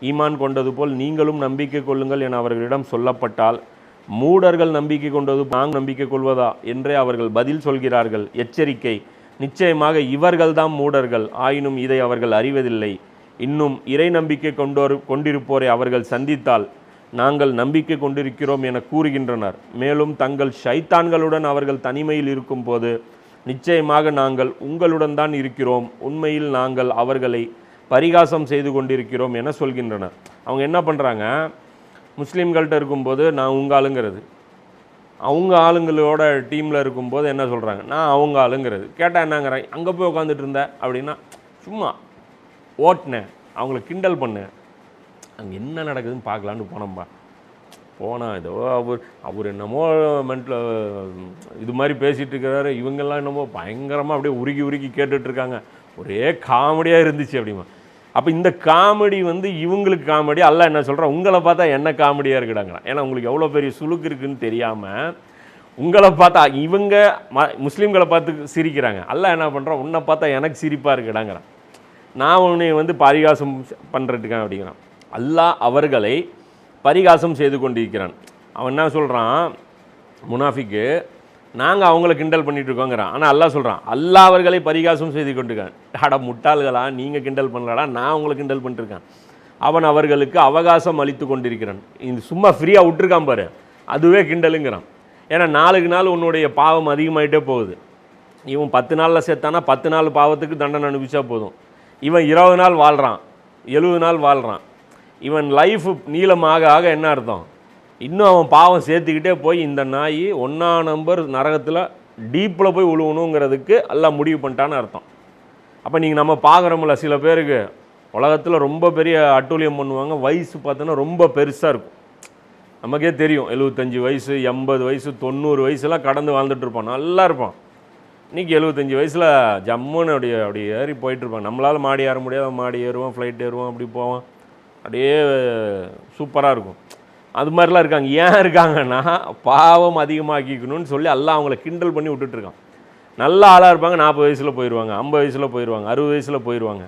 ஈமான் கொண்டது போல் நீங்களும் நம்பிக்கை கொள்ளுங்கள் என அவர்களிடம் சொல்லப்பட்டால், மூடர்கள் நம்பிக்கை கொண்டது நாங்கள் நம்பிக்கை கொள்வதா என்றே அவர்கள் பதில் சொல்கிறார்கள். எச்சரிக்கை, நிச்சயமாக இவர்கள்தான் மூடர்கள், ஆயினும் இதை அவர்கள் அறிவதில்லை. இன்னும் இறை நம்பிக்கை கொண்டிருப்போரை அவர்கள் சந்தித்தால் நாங்கள் நம்பிக்கை கொண்டிருக்கிறோம் என கூறுகின்றனர். மேலும் தங்கள் ஷைத்தான்களுடன் அவர்கள் தனிமையில் இருக்கும்போது நிச்சயமாக நாங்கள் உங்களுடன் தான் இருக்கிறோம், உண்மையில் நாங்கள் அவர்களை பரிகாசம் செய்து கொண்டிருக்கிறோம் என சொல்கின்றனர். அவங்க என்ன பண்ணுறாங்க, முஸ்லீம்கள்கிட்ட இருக்கும்போது நான் உங்கள் ஆளுங்கிறது, அவங்க ஆளுங்களோட டீமில் இருக்கும்போது என்ன சொல்கிறாங்க, நான் அவங்க ஆளுங்கிறது. கேட்டால் என்னங்கிறாங்க, அங்கே போய் உட்காந்துட்டு இருந்தேன் அப்படின்னா சும்மா ஓட்டினேன், அவங்கள கிண்டல் பண்ணேன், அங்கே என்ன நடக்குதுன்னு பார்க்கலான்னு போனோம்பா. போனால் ஏதோ அவர் என்னமோ மென்ட்ல இது மாதிரி பேசிகிட்டு இருக்கிறாரு, இவங்கெல்லாம் என்னமோ பயங்கரமாக அப்படியே உருகி கேட்டுட்ருக்காங்க, ஒரே காமெடியாக இருந்துச்சு அப்படிமா. அப்போ இந்த காமெடி வந்து இவங்களுக்கு காமெடி, அல்லாஹ் என்ன சொல்கிறான், உங்களை பார்த்தா என்ன காமெடியாக இருக்குடாங்கிறான். ஏன்னா உங்களுக்கு எவ்வளோ பெரிய சுலுக்கு இருக்குதுன்னு தெரியாமல் உங்களை பார்த்தா இவங்க முஸ்லீம்களை பார்த்து சிரிக்கிறாங்க, அல்லாஹ் என்ன பண்ணுறான், உன்னை பார்த்தா எனக்கு சிரிப்பாக இருக்குடாங்கிறான். நான் உன்னை வந்து பரிகாசம் பண்ணுறதுக்காக அப்படிங்கிறான். அல்லாஹ் அவர்களை பரிகாசம் செய்து கொண்டிருக்கிறான். அவன் என்ன சொல்கிறான், முனாஃபிக்கு, நாங்கள் அவங்கள கிண்டல் பண்ணிட்டு இருக்கோங்கிறான். ஆனால் அல்லாஹ் சொல்கிறான், அல்லாஹ் அவர்களை பரிகாசம் செய்து கொண்டிருக்கான். அட முட்டாள்களா, நீங்கள் கிண்டல் பண்ணலடா, நான் அவங்களை கிண்டல் பண்ணிட்டுருக்கேன். அவன் அவர்களுக்கு அவகாசம் அளித்து கொண்டிருக்கிறான். இது சும்மா ஃப்ரீயாக விட்டுருக்கான் பாரு, அதுவே கிண்டலுங்கிறான். ஏன்னா நாளுக்கு நாள் உன்னுடைய பாவம் அதிகமாகிட்டே போகுது. இவன் 10 நாளில் சேர்த்தானா 10 நாள் பாவத்துக்கு தண்டனை அனுப்பிச்சா போதும். இவன் 20 நாள் வாழ்கிறான், 70 நாள் வாழ்கிறான். இவன் லைஃப் நீளமாக ஆக என்ன அர்த்தம், இன்னும் அவன் பாவம் சேர்த்துக்கிட்டே போய் இந்த நாய் 1ஆம் நம்பர் நரகத்தில் டீப்பில் போய் விழுவணுங்கிறதுக்கு எல்லாம் முடிவு பண்ணிட்டான்னு அர்த்தம். அப்போ நீங்கள் நம்ம பார்க்குறோம்ல, சில பேருக்கு உலகத்தில் ரொம்ப பெரிய அட்டூழியம் பண்ணுவாங்க, வயசு பார்த்தோன்னா ரொம்ப பெருசாக இருக்கும். நமக்கே தெரியும் 75 வயசு 80 வயசு 90 வயசுலாம் கடந்து வாழ்ந்துட்டு இருப்பான், நல்லா இருப்பான். இன்றைக்கி 75 வயசில் ஜம்முன்னு அப்படி ஏறி போயிட்டுருப்பான். நம்மளால் மாடி ஏற முடியாது, மாடி ஏறுவோம், ஃப்ளைட் ஏறுவோம், அப்படி போவோம், அப்படியே சூப்பராக இருக்கும். அது மாதிரிலாம் இருக்காங்க. ஏன் இருக்காங்கன்னா பாவம் அதிகமாக்கிக்கணும்னு சொல்லி எல்லாம் அவங்கள கிண்டல் பண்ணி விட்டுட்டுருக்கான். நல்ல ஆளாக இருப்பாங்க, 40 வயசில் போயிடுவாங்க, 50 வயசில் போயிடுவாங்க, 60 வயசில் போயிடுவாங்க.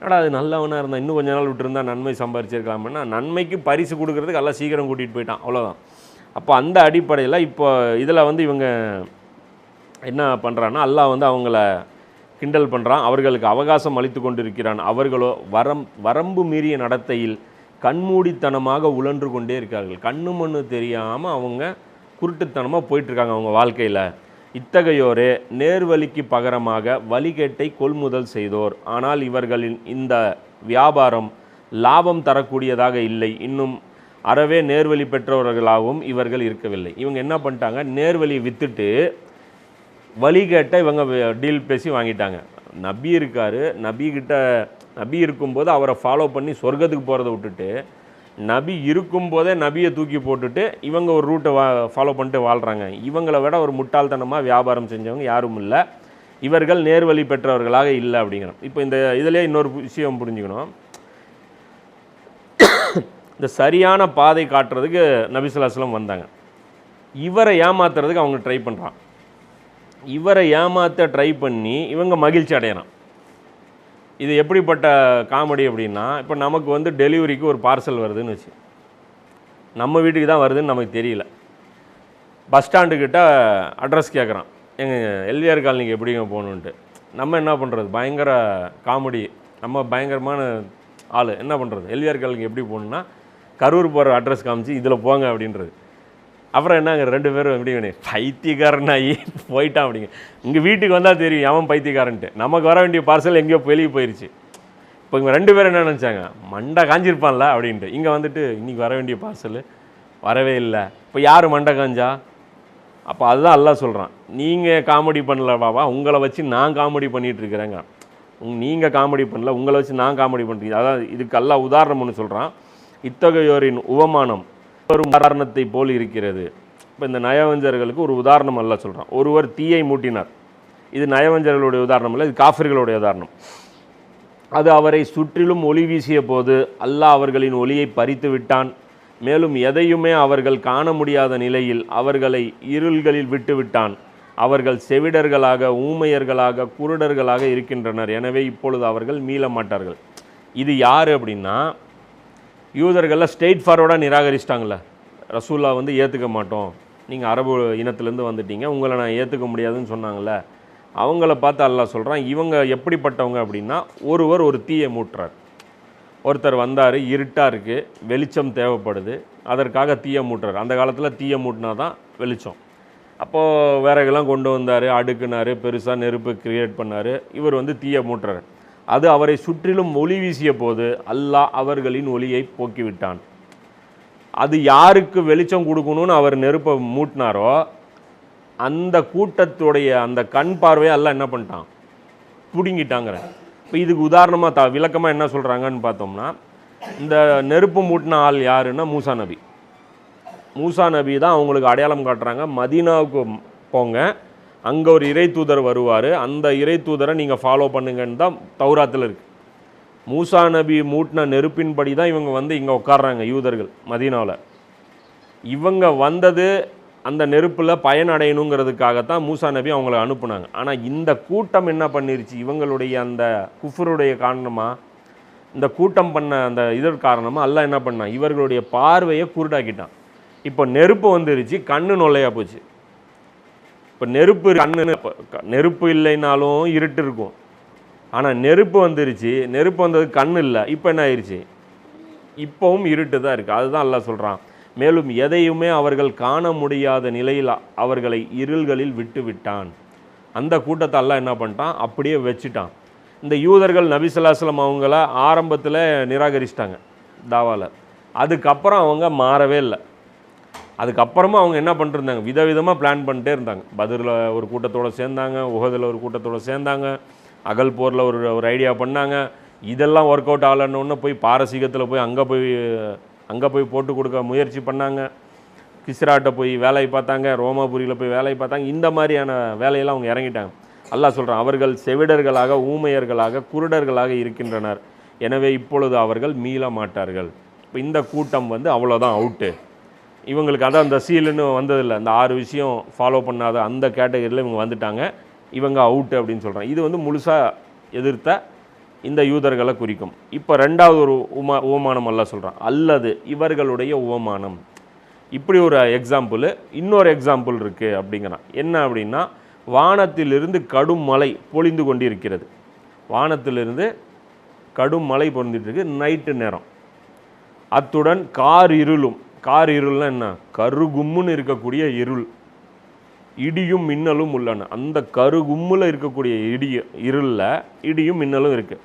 ஆனால் அது நல்லவனாக இருந்தால் இன்னும் கொஞ்ச நாள் விட்டுருந்தா நன்மை சம்பாரிச்சிருக்கலாம்னா, நன்மைக்கு பரிசு கொடுக்குறதுக்கு எல்லாம் சீக்கிரம் கூட்டிகிட்டு போயிட்டான், அவ்வளோதான். அப்போ அந்த அடிப்படையில் இப்போ இதில் வந்து இவங்க என்ன பண்ணுறான்னா, அல்லாஹ் வந்து அவங்கள கிண்டல் பண்ணுறான், அவர்களுக்கு அவகாசம் அளித்து கொண்டிருக்கிறான். அவர்களோ வரம்பு மீறிய நடத்தையில் கண்மூடித்தனமாக உழன்று கொண்டே இருக்கார்கள். கண்ணு மண்ணு தெரியாமல் அவங்க குருட்டுத்தனமாக போயிட்டுருக்காங்க அவங்க வாழ்க்கையில். இத்தகையோரே நேர்வழிக்கு பகரமாக வழிகேட்டை கொள்முதல் செய்தோர். ஆனால் இவர்களின் இந்த வியாபாரம் லாபம் தரக்கூடியதாக இல்லை. இன்னும் அறவே நேர்வழி பெற்றவர்களாகவும் இவர்கள் இருக்கவில்லை. இவங்க என்ன பண்ணிட்டாங்க, நேர்வழியை விற்றுட்டு வழிகேட்டை இவங்க டீல் பேசி வாங்கிட்டாங்க. நபி இருக்கார், நபி இருக்கும்போது அவரை ஃபாலோ பண்ணி சொர்க்கத்துக்கு போகிறத விட்டுட்டு, நபி இருக்கும்போதே நபியை தூக்கி போட்டுட்டு இவங்க ஒரு ரூட்டை ஃபாலோ பண்ணிட்டு வாழ்கிறாங்க. இவங்களை விட ஒரு முட்டாள்தனமாக வியாபாரம் செஞ்சவங்க யாரும் இல்லை. இவர்கள் நேர்வழி பெற்றவர்களாக இல்லை அப்படிங்கிறோம். இப்போ இந்த இதிலே இன்னொரு விஷயம் புரிஞ்சுக்கணும். இந்த சரியான பாதை காட்டுறதுக்கு நபி ஸல்லல்லாஹு அலைஹி வஸல்லம் வந்தாங்க. இவரை ஏமாத்துறதுக்கு அவங்க ட்ரை பண்ணுறான். இவரை ஏமாற்ற ட்ரை பண்ணி இவங்க மகிழ்ச்சி அடையறான். இது எப்படிப்பட்ட காமெடி அப்படின்னா, இப்போ நமக்கு வந்து டெலிவரிக்கு ஒரு பார்சல் வருதுன்னு வச்சு, நம்ம வீட்டுக்கு தான் வருதுன்னு நமக்கு தெரியல. பஸ் ஸ்டாண்டுக்கிட்ட அட்ரஸ் கேட்குறான், எங்கள் எல்விஆர் காலனிக்கு எப்படிங்க போகணுன்ட்டு. நம்ம என்ன பண்ணுறது, பயங்கர காமெடி, நம்ம பயங்கரமான ஆள். என்ன பண்ணுறது, எல்விஆர் காலனிக்கு எப்படி போகணுன்னா கரூர் போகிற அட்ரஸ் காமிச்சு இதில் போங்க அப்படின்றது. அப்புறம் என்னங்க 2 பேரும் எப்படி வேணும், பைத்தியக்காரனாகி போயிட்டான் அப்படிங்க. இங்கே வீட்டுக்கு வந்தால் தெரியும் எவன் பைத்தியக்காரன்ட்டு. நமக்கு வர வேண்டிய பார்சல் எங்கேயோ வெளியே போயிடுச்சு. இப்போ இவங்க 2 பேரும் என்ன நினச்சாங்க, மண்டை காஞ்சிருப்பான்ல அப்படின்ட்டு. இங்கே வந்துட்டு இன்றைக்கி வர வேண்டிய பார்சல் வரவே இல்லை. இப்போ யார் மண்டை காஞ்சா? அப்போ அதுதான் அல்லாஹ் சொல்கிறான், நீங்கள் காமெடி பண்ணல பாபா, உங்களை வச்சு நான் காமெடி பண்ணிகிட்ருக்கிறேங்க. நீங்கள் காமெடி பண்ணல, உங்களை வச்சு நான் காமெடி பண்ணுறீங்க. அதான் இதுக்கு அல்லாஹ் உதாரணம் ஒன்று சொல்கிறான். இத்தகையோரின் உவமானம் ஒரு உதாரணத்தை போல் இருக்கிறது. இப்போ இந்த நயவஞ்சர்களுக்கு ஒரு உதாரணம் அல்லாஹ் சொல்கிறான். ஒருவர் தீயை மூட்டினார். இது நயவஞ்சர்களுடைய உதாரணம் இல்லை, இது காஃபிர்களுடைய உதாரணம். அது அவரை சுற்றிலும் ஒளி வீசிய போது அல்லாஹ் அவர்களின் ஒளியை பறித்து விட்டான். மேலும் எதையுமே அவர்கள் காண முடியாத நிலையில் அவர்களை இருள்களில் விட்டு விட்டான். அவர்கள் செவிடர்களாக, ஊமையர்களாக, குருடர்களாக இருக்கின்றனர். எனவே இப்பொழுது அவர்கள் மீள மாட்டார்கள். இது யார் அப்படின்னா, யூதர்களில் ஸ்ட்ரெயிட் ஃபார்வர்டாக நிராகரிச்சிட்டாங்களே, ரசூல்லா வந்து ஏற்றுக்க மாட்டோம், நீங்கள் அரபு இனத்துலேருந்து வந்துட்டீங்க, உங்களை நான் ஏற்றுக்க முடியாதுன்னு சொன்னாங்களே, அவங்கள பார்த்து அல்லாஹ் சொல்கிறான். இவங்க எப்படிப்பட்டவங்க அப்படின்னா, ஒருவர் ஒரு தீயை மூட்டுறார். ஒருத்தர் வந்தார், இருட்டாக இருக்குது, வெளிச்சம் தேவைப்படுது, அதற்காக தீயை மூட்டுறார். அந்த காலத்தில் தீயை மூட்டினா தான் வெளிச்சம். அப்போது விறகுலாம் கொண்டு வந்தார், அடுக்குனார், பெருசாக நெருப்பு கிரியேட் பண்ணார். இவர் வந்து தீயை மூட்டுறார். அது அவரை சுற்றிலும் ஒளி வீசிய போது அல்லாஹ் அவர்களின் ஒளியை போக்கிவிட்டான். அது யாருக்கு வெளிச்சம் கொடுக்கணும்னு அவர் நெருப்பை மூட்டினாரோ அந்த கூட்டத்துடைய அந்த கண் பார்வையை அல்லாஹ் என்ன பண்ணிட்டான், பிடுங்கிட்டாங்கிற. இப்போ இதுக்கு உதாரணமாக விளக்கமாக என்ன சொல்கிறாங்கன்னு பார்த்தோம்னா, இந்த நெருப்பு மூட்டின ஆள் யாருன்னா மூசா நபி. மூசா நபி தான் அவங்களுக்கு அடையாளம் காட்டுறாங்க. மதீனாவுக்கு போங்க, அங்கே ஒரு இறை தூதர் வருவார், அந்த இறை தூதரை நீங்கள் ஃபாலோ பண்ணுங்கன்னு தான் தௌராத்தில் இருக்குது. மூசா நபி மூட்டின நெருப்பின்படி தான் இவங்க வந்து இங்கே உட்கார்றாங்க யூதர்கள் மதீனாவில். இவங்க வந்தது அந்த நெருப்பில் பயனடையணுங்கிறதுக்காகத்தான் மூசா நபி அவங்கள அனுப்புனாங்க. ஆனால் இந்த கூட்டம் என்ன பண்ணிருச்சு, இவங்களுடைய அந்த குஃபருடைய காரணமாக, இந்த கூட்டம் பண்ண அந்த இதற்கு காரணமாக அல்லாஹ் என்ன பண்ணான், இவர்களுடைய பார்வையை குருடாக்கிட்டான். இப்போ நெருப்பு வந்துருச்சு, கண்ணு நொல்லையாக போச்சு. இப்போ நெருப்பு இல்லைனாலும் இருட்டு இருக்கும். ஆனால் நெருப்பு வந்துருச்சு, நெருப்பு வந்தது கண் இல்லை, இப்போ என்ன ஆயிடுச்சு, இப்போவும் இருட்டு தான் இருக்குது. அதுதான் அல்லாஹ் சொல்கிறான். மேலும் எதையுமே அவர்கள் காண முடியாத நிலையில் அவர்களை இருள்களில் விட்டு விட்டான். அந்த கூட்டத்தை அல்லாஹ் என்ன பண்ணிட்டான், அப்படியே வச்சுட்டான். இந்த யூதர்கள் நபி ஸல்லல்லாஹு அலைஹி வஸல்லம் அவங்கள ஆரம்பத்தில் நிராகரிச்சிட்டாங்க தாவாவில். அதுக்கப்புறம் அவங்க மாறவே இல்லை. அதுக்கப்புறமா அவங்க என்ன பண்ணிருந்தாங்க, விதவிதமாக பிளான் பண்ணிட்டே இருந்தாங்க. பத்ரில் ஒரு கூட்டத்தோடு சேர்ந்தாங்க, உஹதில் ஒரு கூட்டத்தோடு சேர்ந்தாங்க, அகல் போரில் ஒரு ஐடியா பண்ணாங்க. இதெல்லாம் ஒர்க் அவுட் ஆகலன்னு போய் பாரசீகத்தில் போய் அங்கே போய் போட்டு கொடுக்க முயற்சி பண்ணாங்க. கிஸ்ராட்ட போய் வேலையை பார்த்தாங்க, ரோமாபுரியில் போய் வேலையை பார்த்தாங்க. இந்த மாதிரியான வேலையெல்லாம் அவங்க இறங்கிட்டாங்க. அல்லாஹ் சொல்கிறான், அவர்கள் செவிடர்களாக, ஊமையர்களாக, குருடர்களாக இருக்கின்றனர், எனவே இப்பொழுது அவர்கள் மீள மாட்டார்கள். இப்போ இந்த கூட்டம் அவ்வளோதான் அவுட்டு. இவங்களுக்கு அதான் அந்த சீலுன்னு வந்ததில்லை, அந்த 6 விஷயம் ஃபாலோ பண்ணாத அந்த கேட்டகரியில் இவங்க வந்துட்டாங்க, இவங்க அவுட்டு அப்படின்னு சொல்கிறாங்க. இது முழுசாக எதிர்த்த இந்த யூதர்களை குறிக்கும். இப்போ 2வது ஒரு உவமானம் அல்லாஹ் சொல்கிறான், அல்லது இவர்களுடைய உவமானம். இப்படி ஒரு எக்ஸாம்பிள், இன்னொரு எக்ஸாம்பிள் இருக்குது அப்படிங்கிறான். என்ன அப்படின்னா, வானத்திலிருந்து கடும் மழை பொழிந்து கொண்டிருக்கிறது. வானத்திலிருந்து கடும் மழை பொழிந்துட்டு நைட்டு நேரம். அத்துடன் கார் இருள்னா என்ன, கருகும்முன்னு இருக்கக்கூடிய இருள், இடியும் மின்னலும் உள்ளன. அந்த கருகும்முல இருக்கக்கூடிய இருளில் இடியும் மின்னலும் இருக்குது.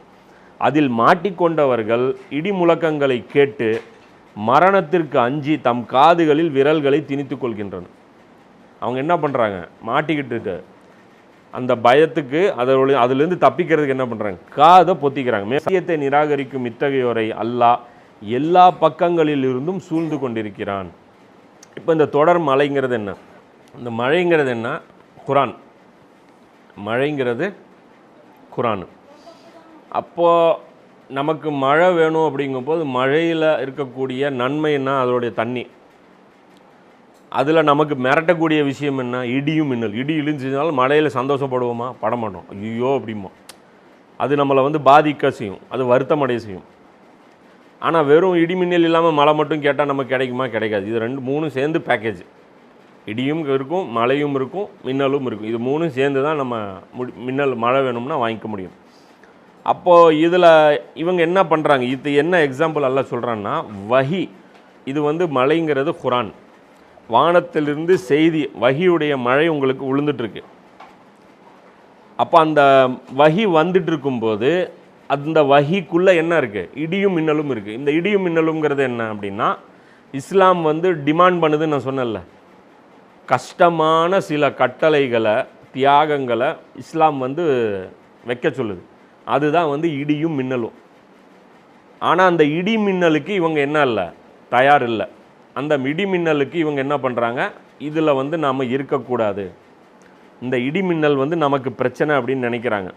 அதில் மாட்டிக்கொண்டவர்கள் இடி முழக்கங்களை கேட்டு மரணத்திற்கு அஞ்சி தம் காதுகளில் விரல்களை திணித்து கொள்கின்றனர். அவங்க என்ன பண்ணுறாங்க, மாட்டிக்கிட்டு இருக்க அந்த பயத்துக்கு அதிலிருந்து தப்பிக்கிறதுக்கு என்ன பண்ணுறாங்க, காதை பொத்திக்கிறாங்க. மேசியத்தை நிராகரிக்கும் இத்தகையோரை அல்லாஹ் எல்லா பக்கங்களிலிருந்தும் சூழ்ந்து கொண்டிருக்கிறான். இப்போ இந்த தொடர் மழைங்கிறது என்ன, இந்த மழைங்கிறது என்ன, குரான். மழைங்கிறது குரான். அப்போது நமக்கு மழை வேணும் அப்படிங்கும்போது மழையில் இருக்கக்கூடிய நன்மைன்னா அதோடைய தண்ணி. அதில் நமக்கு மிரட்டக்கூடிய விஷயம் என்ன, இடியும் மின்னல். இடி இழிஞ்சினாலும் மழையில் சந்தோஷப்படுவோமா, படமாட்டோம், ஐயோ அப்படிமா. அது நம்மளை பாதிக்க செய்யும், அது வருத்தமடைய செய்யும். ஆனால் வெறும் இடி மின்னல் இல்லாமல் மழை மட்டும் கேட்டால் நமக்கு கிடைக்குமா, கிடைக்காது. இது 2 சேர்ந்து பேக்கேஜ். இடியும் இருக்கும், மழையும் இருக்கும், மின்னலும் இருக்கும். இது 3 சேர்ந்து தான் நம்ம மழை வேணும்னா வாங்கிக்க முடியும். அப்போது இதில் இவங்க என்ன பண்ணுறாங்க, இது என்ன எக்ஸாம்பிள் எல்லாம் சொல்கிறான்னா, வஹி. இது மழைங்கிறது குரான். வானத்திலிருந்து செய்தி, வஹியுடைய மழை உங்களுக்கு விழுந்துட்டுருக்கு. அப்போ அந்த வஹி வந்துட்டு இருக்கும்போது அந்த வஹிக்குள்ளே என்ன இருக்குது, இடியும் மின்னலும் இருக்குது. இந்த இடியும் மின்னலுங்கிறது என்ன அப்படின்னா, இஸ்லாம் டிமாண்ட் பண்ணுதுன்னு நான் சொன்னேன்ல, கஷ்டமான சில கட்டளைகளை, தியாகங்களை இஸ்லாம் வைக்க சொல்லுது. அதுதான் இடியும் மின்னலும். ஆனால் அந்த இடி மின்னலுக்கு இவங்க என்ன இல்லை, தயார் இல்லை. அந்த இடி மின்னலுக்கு இவங்க என்ன பண்ணுறாங்க, இதில் நாம் இருக்கக்கூடாது, இந்த இடி மின்னல் நமக்கு பிரச்சனை அப்படின்னு நினைக்கிறாங்க.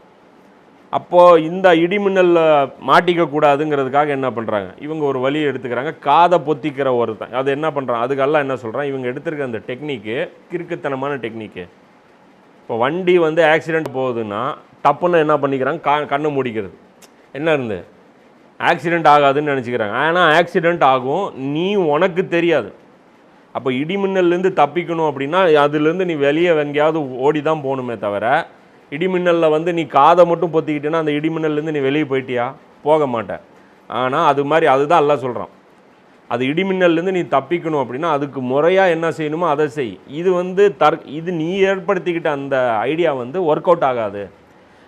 அப்போது இந்த இடி மின்னலில் மாட்டிக்கக்கூடாதுங்கிறதுக்காக என்ன பண்ணுறாங்க, இவங்க ஒரு வழியை எடுத்துக்கிறாங்க, காதை பொத்திக்கிற ஒருத்தன். அது என்ன பண்ணுறான், அதுக்கெல்லாம் என்ன சொல்கிறான், இவங்க எடுத்துருக்க அந்த டெக்னிக்கு கிறுக்குத்தனமான டெக்னிக்கு. இப்போ வண்டி ஆக்சிடெண்ட் போகுதுன்னா டப்புன்னு என்ன பண்ணிக்கிறாங்க, கண்ணை மூடிக்கிறது. என்ன ஆக்சிடெண்ட் ஆகாதுன்னு நினச்சிக்கிறாங்க. ஆனால் ஆக்சிடெண்ட் ஆகும், நீ உனக்கு தெரியாது. அப்போ இடிமின்னல்லேருந்து தப்பிக்கணும் அப்படின்னா அதுலேருந்து நீ வெளியே எங்கேயாவது ஓடி தான் போகணுமே தவிர, இடிமின்னலில் நீ காதை மட்டும் பொத்திக்கிட்டேன்னா அந்த இடிமின்னல்லேருந்து நீ வெளியே போயிட்டியா, போக மாட்டேன். ஆனால் அது மாதிரி அதுதான் எல்லாம் சொல்கிறான். அது இடிமின்னல்லேருந்து நீ தப்பிக்கணும் அப்படின்னா அதுக்கு முறையாக என்ன செய்யணுமோ அதை செய். இது நீ ஏற்படுத்திக்கிட்ட அந்த ஐடியா ஒர்க் அவுட் ஆகாது.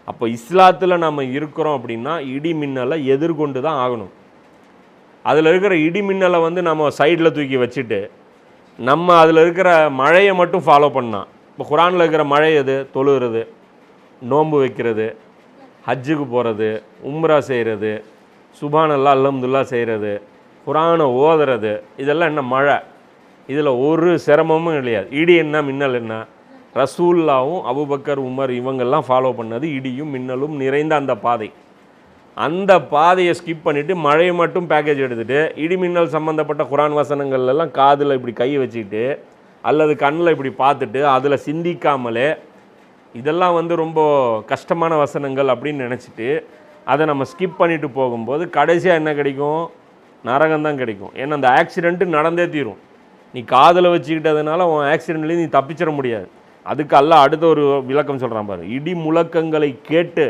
அப்போ இஸ்லாத்தில் நம்ம இருக்கிறோம் அப்படின்னா இடி மின்னலை எதிர்கொண்டு தான் ஆகணும். அதில் இருக்கிற இடி மின்னலை நம்ம சைடில் தூக்கி வச்சுட்டு நம்ம அதில் இருக்கிற மழையை மட்டும் ஃபாலோ பண்ணால், இப்போ குரானில் இருக்கிற மழை எது, தொழுகிறது, நோன்பு வைக்கிறது, ஹஜ்ஜுக்கு போகிறது, உம்ரா செய்கிறது, சுபானல்லா அல்ஹம்துலில்லா செய்கிறது, குரானை ஓதுறது, இதெல்லாம் என்ன மழை. இதில் ஒரு சிரமமும் கிடையாது. இடி என்ன மின்னல் என்ன, ரசூல்லாவும் அபூபக்கர் உமர் இவங்கெல்லாம் ஃபாலோ பண்ணது இடியும் மின்னலும் நிறைந்த அந்த பாதை. அந்த பாதையை ஸ்கிப் பண்ணிவிட்டு மழையை மட்டும் பேக்கேஜ் எடுத்துகிட்டு இடி மின்னல் சம்மந்தப்பட்ட குரான் வசனங்கள்லாம் காதில் இப்படி கை வச்சுக்கிட்டு அல்லது கண்ணில் இப்படி பார்த்துட்டு அதில் சிந்திக்காமலே இதெல்லாம் ரொம்ப கஷ்டமான வசனங்கள் அப்படின்னு நினச்சிட்டு அதை நம்ம ஸ்கிப் பண்ணிவிட்டு போகும்போது கடைசியாக என்ன கிடைக்கும், நரகம்தான் கிடைக்கும். ஏன்னா அந்த ஆக்சிடெண்ட்டு நடந்தே தீரும். நீ காதில் வச்சுக்கிட்டதுனால உன் ஆக்சிடெண்ட்லேயும் நீ தப்பிச்சிட முடியாது. அதுக்கு அல்லாஹ் அடுத்த ஒரு விளக்கம் சொல்கிறான் பாரு. இடி முழக்கங்களை கேட்டு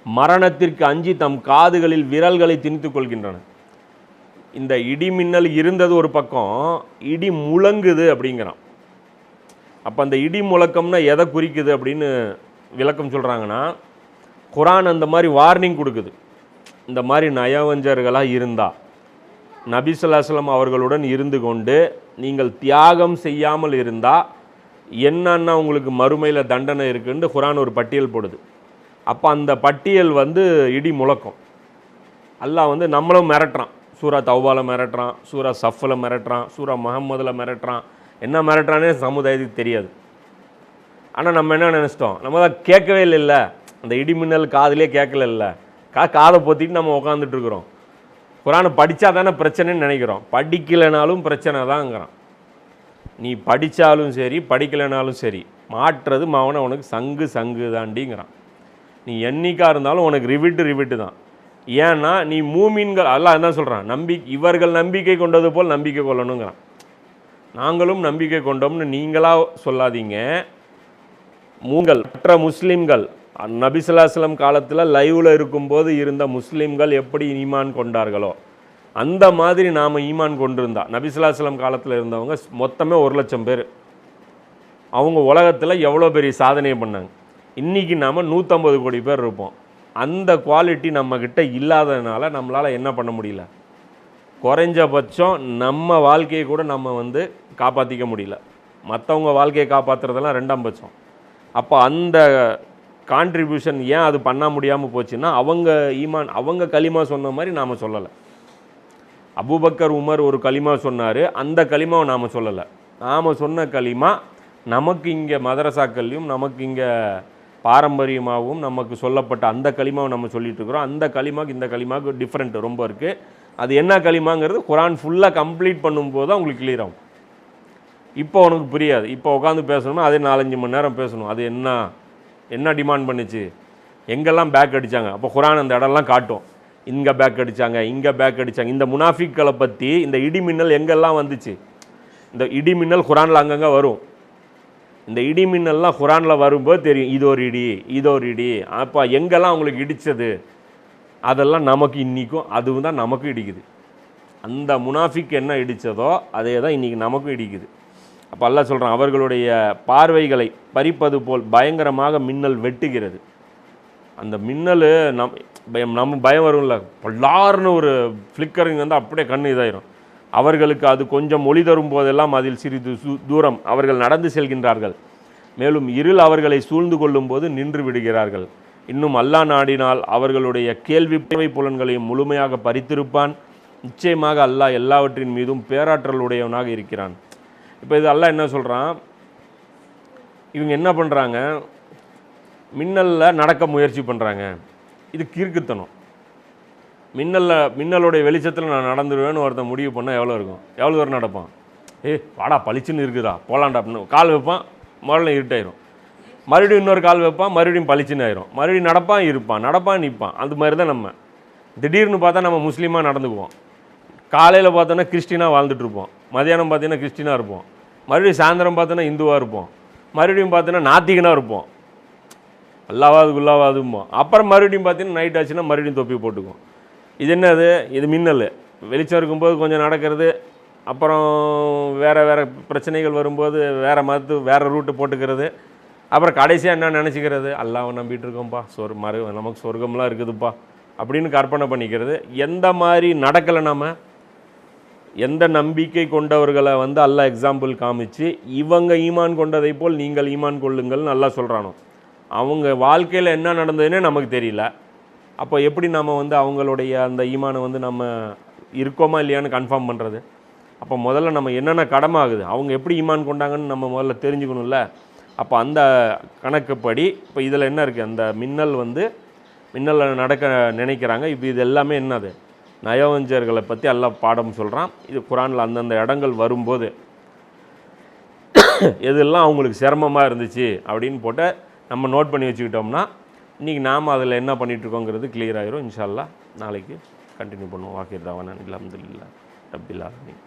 மரணத்திற்கு அஞ்சி தம் காதுகளில் விரல்களை திணித்து கொள்கின்றன. இந்த இடி மின்னல் இருந்தது ஒரு பக்கம், இடி முழங்குது அப்படிங்கிறான். அப்போ அந்த இடி முழக்கம்னா எதை குறிக்குது அப்படின்னு விளக்கம் சொல்கிறாங்கன்னா, குரான் அந்த மாதிரி வார்னிங் கொடுக்குது. இந்த மாதிரி நயவஞ்சர்களாக இருந்தால் நபி ஸல்லல்லாஹு அலைஹி வஸல்லம் அவர்களுடன் இருந்து கொண்டு நீங்கள் தியாகம் செய்யாமல் இருந்தால் என்னன்னா உங்களுக்கு மறுமையில் தண்டனை இருக்குன்னு குரான் ஒரு பட்டியல் போடுது. அப்போ அந்த பட்டியல் வந்து இடி முழக்கம். அல்லாஹ் வந்து நம்மளும் மிரட்டுறான். சூரா தௌபால மிரட்டுறான், சூரா சஃப்பில் மிரட்டுறான், சூரா முஹம்மதில் மிரட்டுறான். என்ன மிரட்டுறானே சமுதாயத்துக்கு தெரியாது. ஆனால் நம்ம என்ன நினச்சிட்டோம், நம்ம தான் கேட்கவே இல்லைல்ல, அந்த இடி மின்னல் காதுலேயே கேட்கல, காதை பொத்திட்டு நம்ம உட்காந்துட்ருக்குறோம். குரானை படித்தா தானே பிரச்சனைன்னு நினைக்கிறோம். படிக்கலைனாலும் பிரச்சனை தான்ங்கிறான். நீ படித்தாலும் சரி படிக்கலைனாலும் சரி, மாற்றுறது மாவனை உனக்கு சங்கு தாண்டிங்கிறான். நீ என்னைக்காக இருந்தாலும் உனக்கு ரிவிட்டு தான். ஏன்னா நீ மூமின்கள், அல்லாஹ் என்ன சொல்கிறான், இவர்கள் நம்பிக்கை கொண்டது போல் நம்பிக்கை கொள்ளணுங்கிறான். நாங்களும் நம்பிக்கை கொண்டோம்னு நீங்களாக சொல்லாதீங்க. மற்ற முஸ்லீம்கள் நபி ஸல்லல்லாஹு அலைஹி வஸல்லம் காலத்தில் லைவில் இருக்கும்போது இருந்த முஸ்லீம்கள் எப்படி ஈமான் கொண்டார்களோ அந்த மாதிரி நாம் ஈமான் கொண்டிருந்தா, நபி ஸல்லல்லாஹு அலைஹி வஸல்லம் காலத்தில் இருந்தவங்க மொத்தமே 1,00,000 பேர். அவங்க உலகத்தில் எவ்வளோ பெரிய சாதனையை பண்ணாங்க. இன்றைக்கி நாம் 150 கோடி பேர் இருப்போம். அந்த குவாலிட்டி நம்மக்கிட்ட இல்லாததுனால நம்மளால் என்ன பண்ண முடியல, குறைஞ்சபட்சம் நம்ம வாழ்க்கையை கூட நம்ம வந்து காப்பாற்றிக்க முடியல. மற்றவங்க வாழ்க்கையை காப்பாற்றுறதெல்லாம் 2ஆம் பட்சம். அப்போ அந்த கான்ட்ரிபியூஷன் ஏன் அது பண்ண முடியாமல் போச்சுன்னா, அவங்க கலிமா சொன்ன மாதிரி நாம் சொல்லலை. அபூபக்கர் உமர் ஒரு கலிமா சொன்னார், அந்த கலிமாவை நாம் சொல்லலை. நாம் சொன்ன கலிமா நமக்கு இங்கே மதரசாக்கள்லையும் நமக்கு இங்கே பாரம்பரியமாகவும் நமக்கு சொல்லப்பட்ட அந்த கலிமாவை நம்ம சொல்லிட்டு இருக்கிறோம். அந்த கலிமாவுக்கு இந்த கலிமாவுக்கு டிஃப்ரெண்ட் ரொம்ப இருக்குது. அது என்ன கலிமாங்கிறது குரான் ஃபுல்லாக கம்ப்ளீட் பண்ணும்போது தான் உங்களுக்கு கிளியர் ஆகும். இப்போ உனக்கு புரியாது. இப்போ உட்காந்து பேசணும்னா அதே 4-5 மணி நேரம் பேசணும். அது என்ன டிமாண்ட் பண்ணிச்சு, எங்கெல்லாம் பேக் அடித்தாங்க. அப்போ குரான் அந்த இடம்லாம் காட்டும். இங்கே பேக் அடித்தாங்க, இங்கே பேக் அடித்தாங்க. இந்த முனாஃபிக்களை பற்றி இந்த இடி மின்னல் எங்கெல்லாம் வந்துச்சு, இந்த இடி மின்னல் குரானில் அங்கங்கே வரும். இந்த இடி மின்னல்லாம் குரானில் வரும்போது தெரியும், இது ஒரு இடி. அப்போ எங்கெல்லாம் அவங்களுக்கு இடித்தது அதெல்லாம் நமக்கு இன்றைக்கும் அதுவும் தான் நமக்கு இடிக்குது. அந்த முனாஃபிக் என்ன இடித்ததோ அதே தான் இன்றைக்கி நமக்கும் இடிக்குது. அப்போ அல்லாஹ் சொல்கிறான், அவர்களுடைய பார்வைகளை பறிப்பது போல் பயங்கரமாக மின்னல் வெட்டுகிறது. அந்த மின்னல் நம்ம பயம் வரும்ல, பல்லார்னு ஒரு ஃப்ளிக்கரிங் வந்து அப்படியே கண்ணு இதாயிரும். அவர்களுக்கு அது கொஞ்சம் ஒளி தரும் போதெல்லாம் அதில் சிறிது தூரம் அவர்கள் நடந்து செல்கின்றார்கள். மேலும் இருள் அவர்களை சூழ்ந்து கொள்ளும் போது நின்று விடுகிறார்கள். இன்னும் அல்லாஹ் நாடினால் அவர்களுடைய கேள்வி புலன்களையும் முழுமையாக பறித்திருப்பான். நிச்சயமாக அல்லாஹ் எல்லாவற்றின் மீதும் பேராற்றல் உடையவனாக இருக்கிறான். இப்போ இது அல்லாஹ் என்ன சொல்கிறான், இவங்க என்ன பண்ணுறாங்க, மின்னலில் நடக்க முயற்சி பண்ணுறாங்க. இது கிறுக்குத்தனம். மின்னலுடைய வெளிச்சத்தில் நான் நடந்துடுவேன்னு ஒருத்தன் முடிவு பண்ணால் எவ்வளோ இருக்கும், எவ்வளோ தூரம் நடப்பான். வாடா பளிச்சுன்னு இருக்குதா போலாண்டா அப்படின்னு கால் வைப்பான், முதல்ல இருட்டாயிரும். மறுபடியும் இன்னொரு கால் வைப்பான், மறுபடியும் பளிச்சுன்னு ஆயிரும். மறுபடியும் நடப்பான் நிற்பான். அது மாதிரி தான் நம்ம திடீர்னு பார்த்தா நம்ம முஸ்லீமாக நடந்துக்குவோம். காலையில் பார்த்தோன்னா கிறிஸ்டினாக வாழ்ந்துட்டுருப்போம், மதியானம் பார்த்தீங்கன்னா கிறிஸ்டினாக இருப்போம், மறுபடியும் சாயந்தரம் பார்த்தோன்னா இந்துவாக இருப்போம், மறுபடியும் பார்த்தோன்னா நாத்திகனாக இருப்போம், அல்லாவாதும்போம். அப்புறம் மறுபடியும் பார்த்தீங்கன்னா நைட் ஆச்சுன்னா மறுபடியும் தொப்பி போட்டுக்குவோம். இது என்னது, இது மின்னல். வெளிச்சம் இருக்கும்போது கொஞ்சம் நடக்கிறது, அப்புறம் வேறு பிரச்சனைகள் வரும்போது வேறு ரூட்டு போட்டுக்கிறது, அப்புறம் கடைசியாக என்ன நினச்சிக்கிறது, அல்லாஹ்வை நம்பிட்டு இருக்கோம்ப்பா, நமக்கு சொர்க்கம்லாம் இருக்குதுப்பா அப்படின்னு கற்பனை பண்ணிக்கிறது. எந்த மாதிரி நடக்கலை, நம்ம எந்த நம்பிக்கை கொண்டவர்களை வந்து அல்லாஹ் எக்ஸாம்பிள் காமிச்சு இவங்க ஈமான் கொண்டதை போல் நீங்கள் ஈமான் கொள்ளுங்கள்னு அல்லாஹ் சொல்கிறானோ, அவங்க வாழ்க்கையில் என்ன நடந்ததுன்னே நமக்கு தெரியல. அப்போ எப்படி நம்ம வந்து அவங்களுடைய அந்த ஈமானை வந்து நம்ம இருக்கோமா இல்லையான்னு கன்ஃபார்ம் பண்ணுறது? அப்போ முதல்ல நம்ம என்னென்ன கடமை ஆகுது, அவங்க எப்படி ஈமான் கொண்டாங்கன்னு நம்ம முதல்ல தெரிஞ்சுக்கணும்ல. அப்போ அந்த கணக்குப்படி இப்போ இதில் என்ன இருக்குது, அந்த மின்னலில் நடக்க நினைக்கிறாங்க. இப்போ இது எல்லாமே என்னது, நயவஞ்சர்களை பற்றி எல்லாம் பாடம் சொல்கிறான். இது குரானில் அந்தந்த இடங்கள் வரும்போது எதெல்லாம் அவங்களுக்கு சிரமமாக இருந்துச்சு அப்படின்னு போட்டு நம்ம நோட் பண்ணி வச்சுக்கிட்டோம்னா இன்றைக்கி நாம் அதில் என்ன பண்ணிகிட்ருக்கோங்கிறது கிளியர் ஆகிரும். இன்ஷா அல்லாஹ் நாளைக்கு கண்டினியூ பண்ணுவோம். வாக்கிர் தாவானா அல்ஹம்துலில்லாஹ் ரப்பில் ஆலமீன்.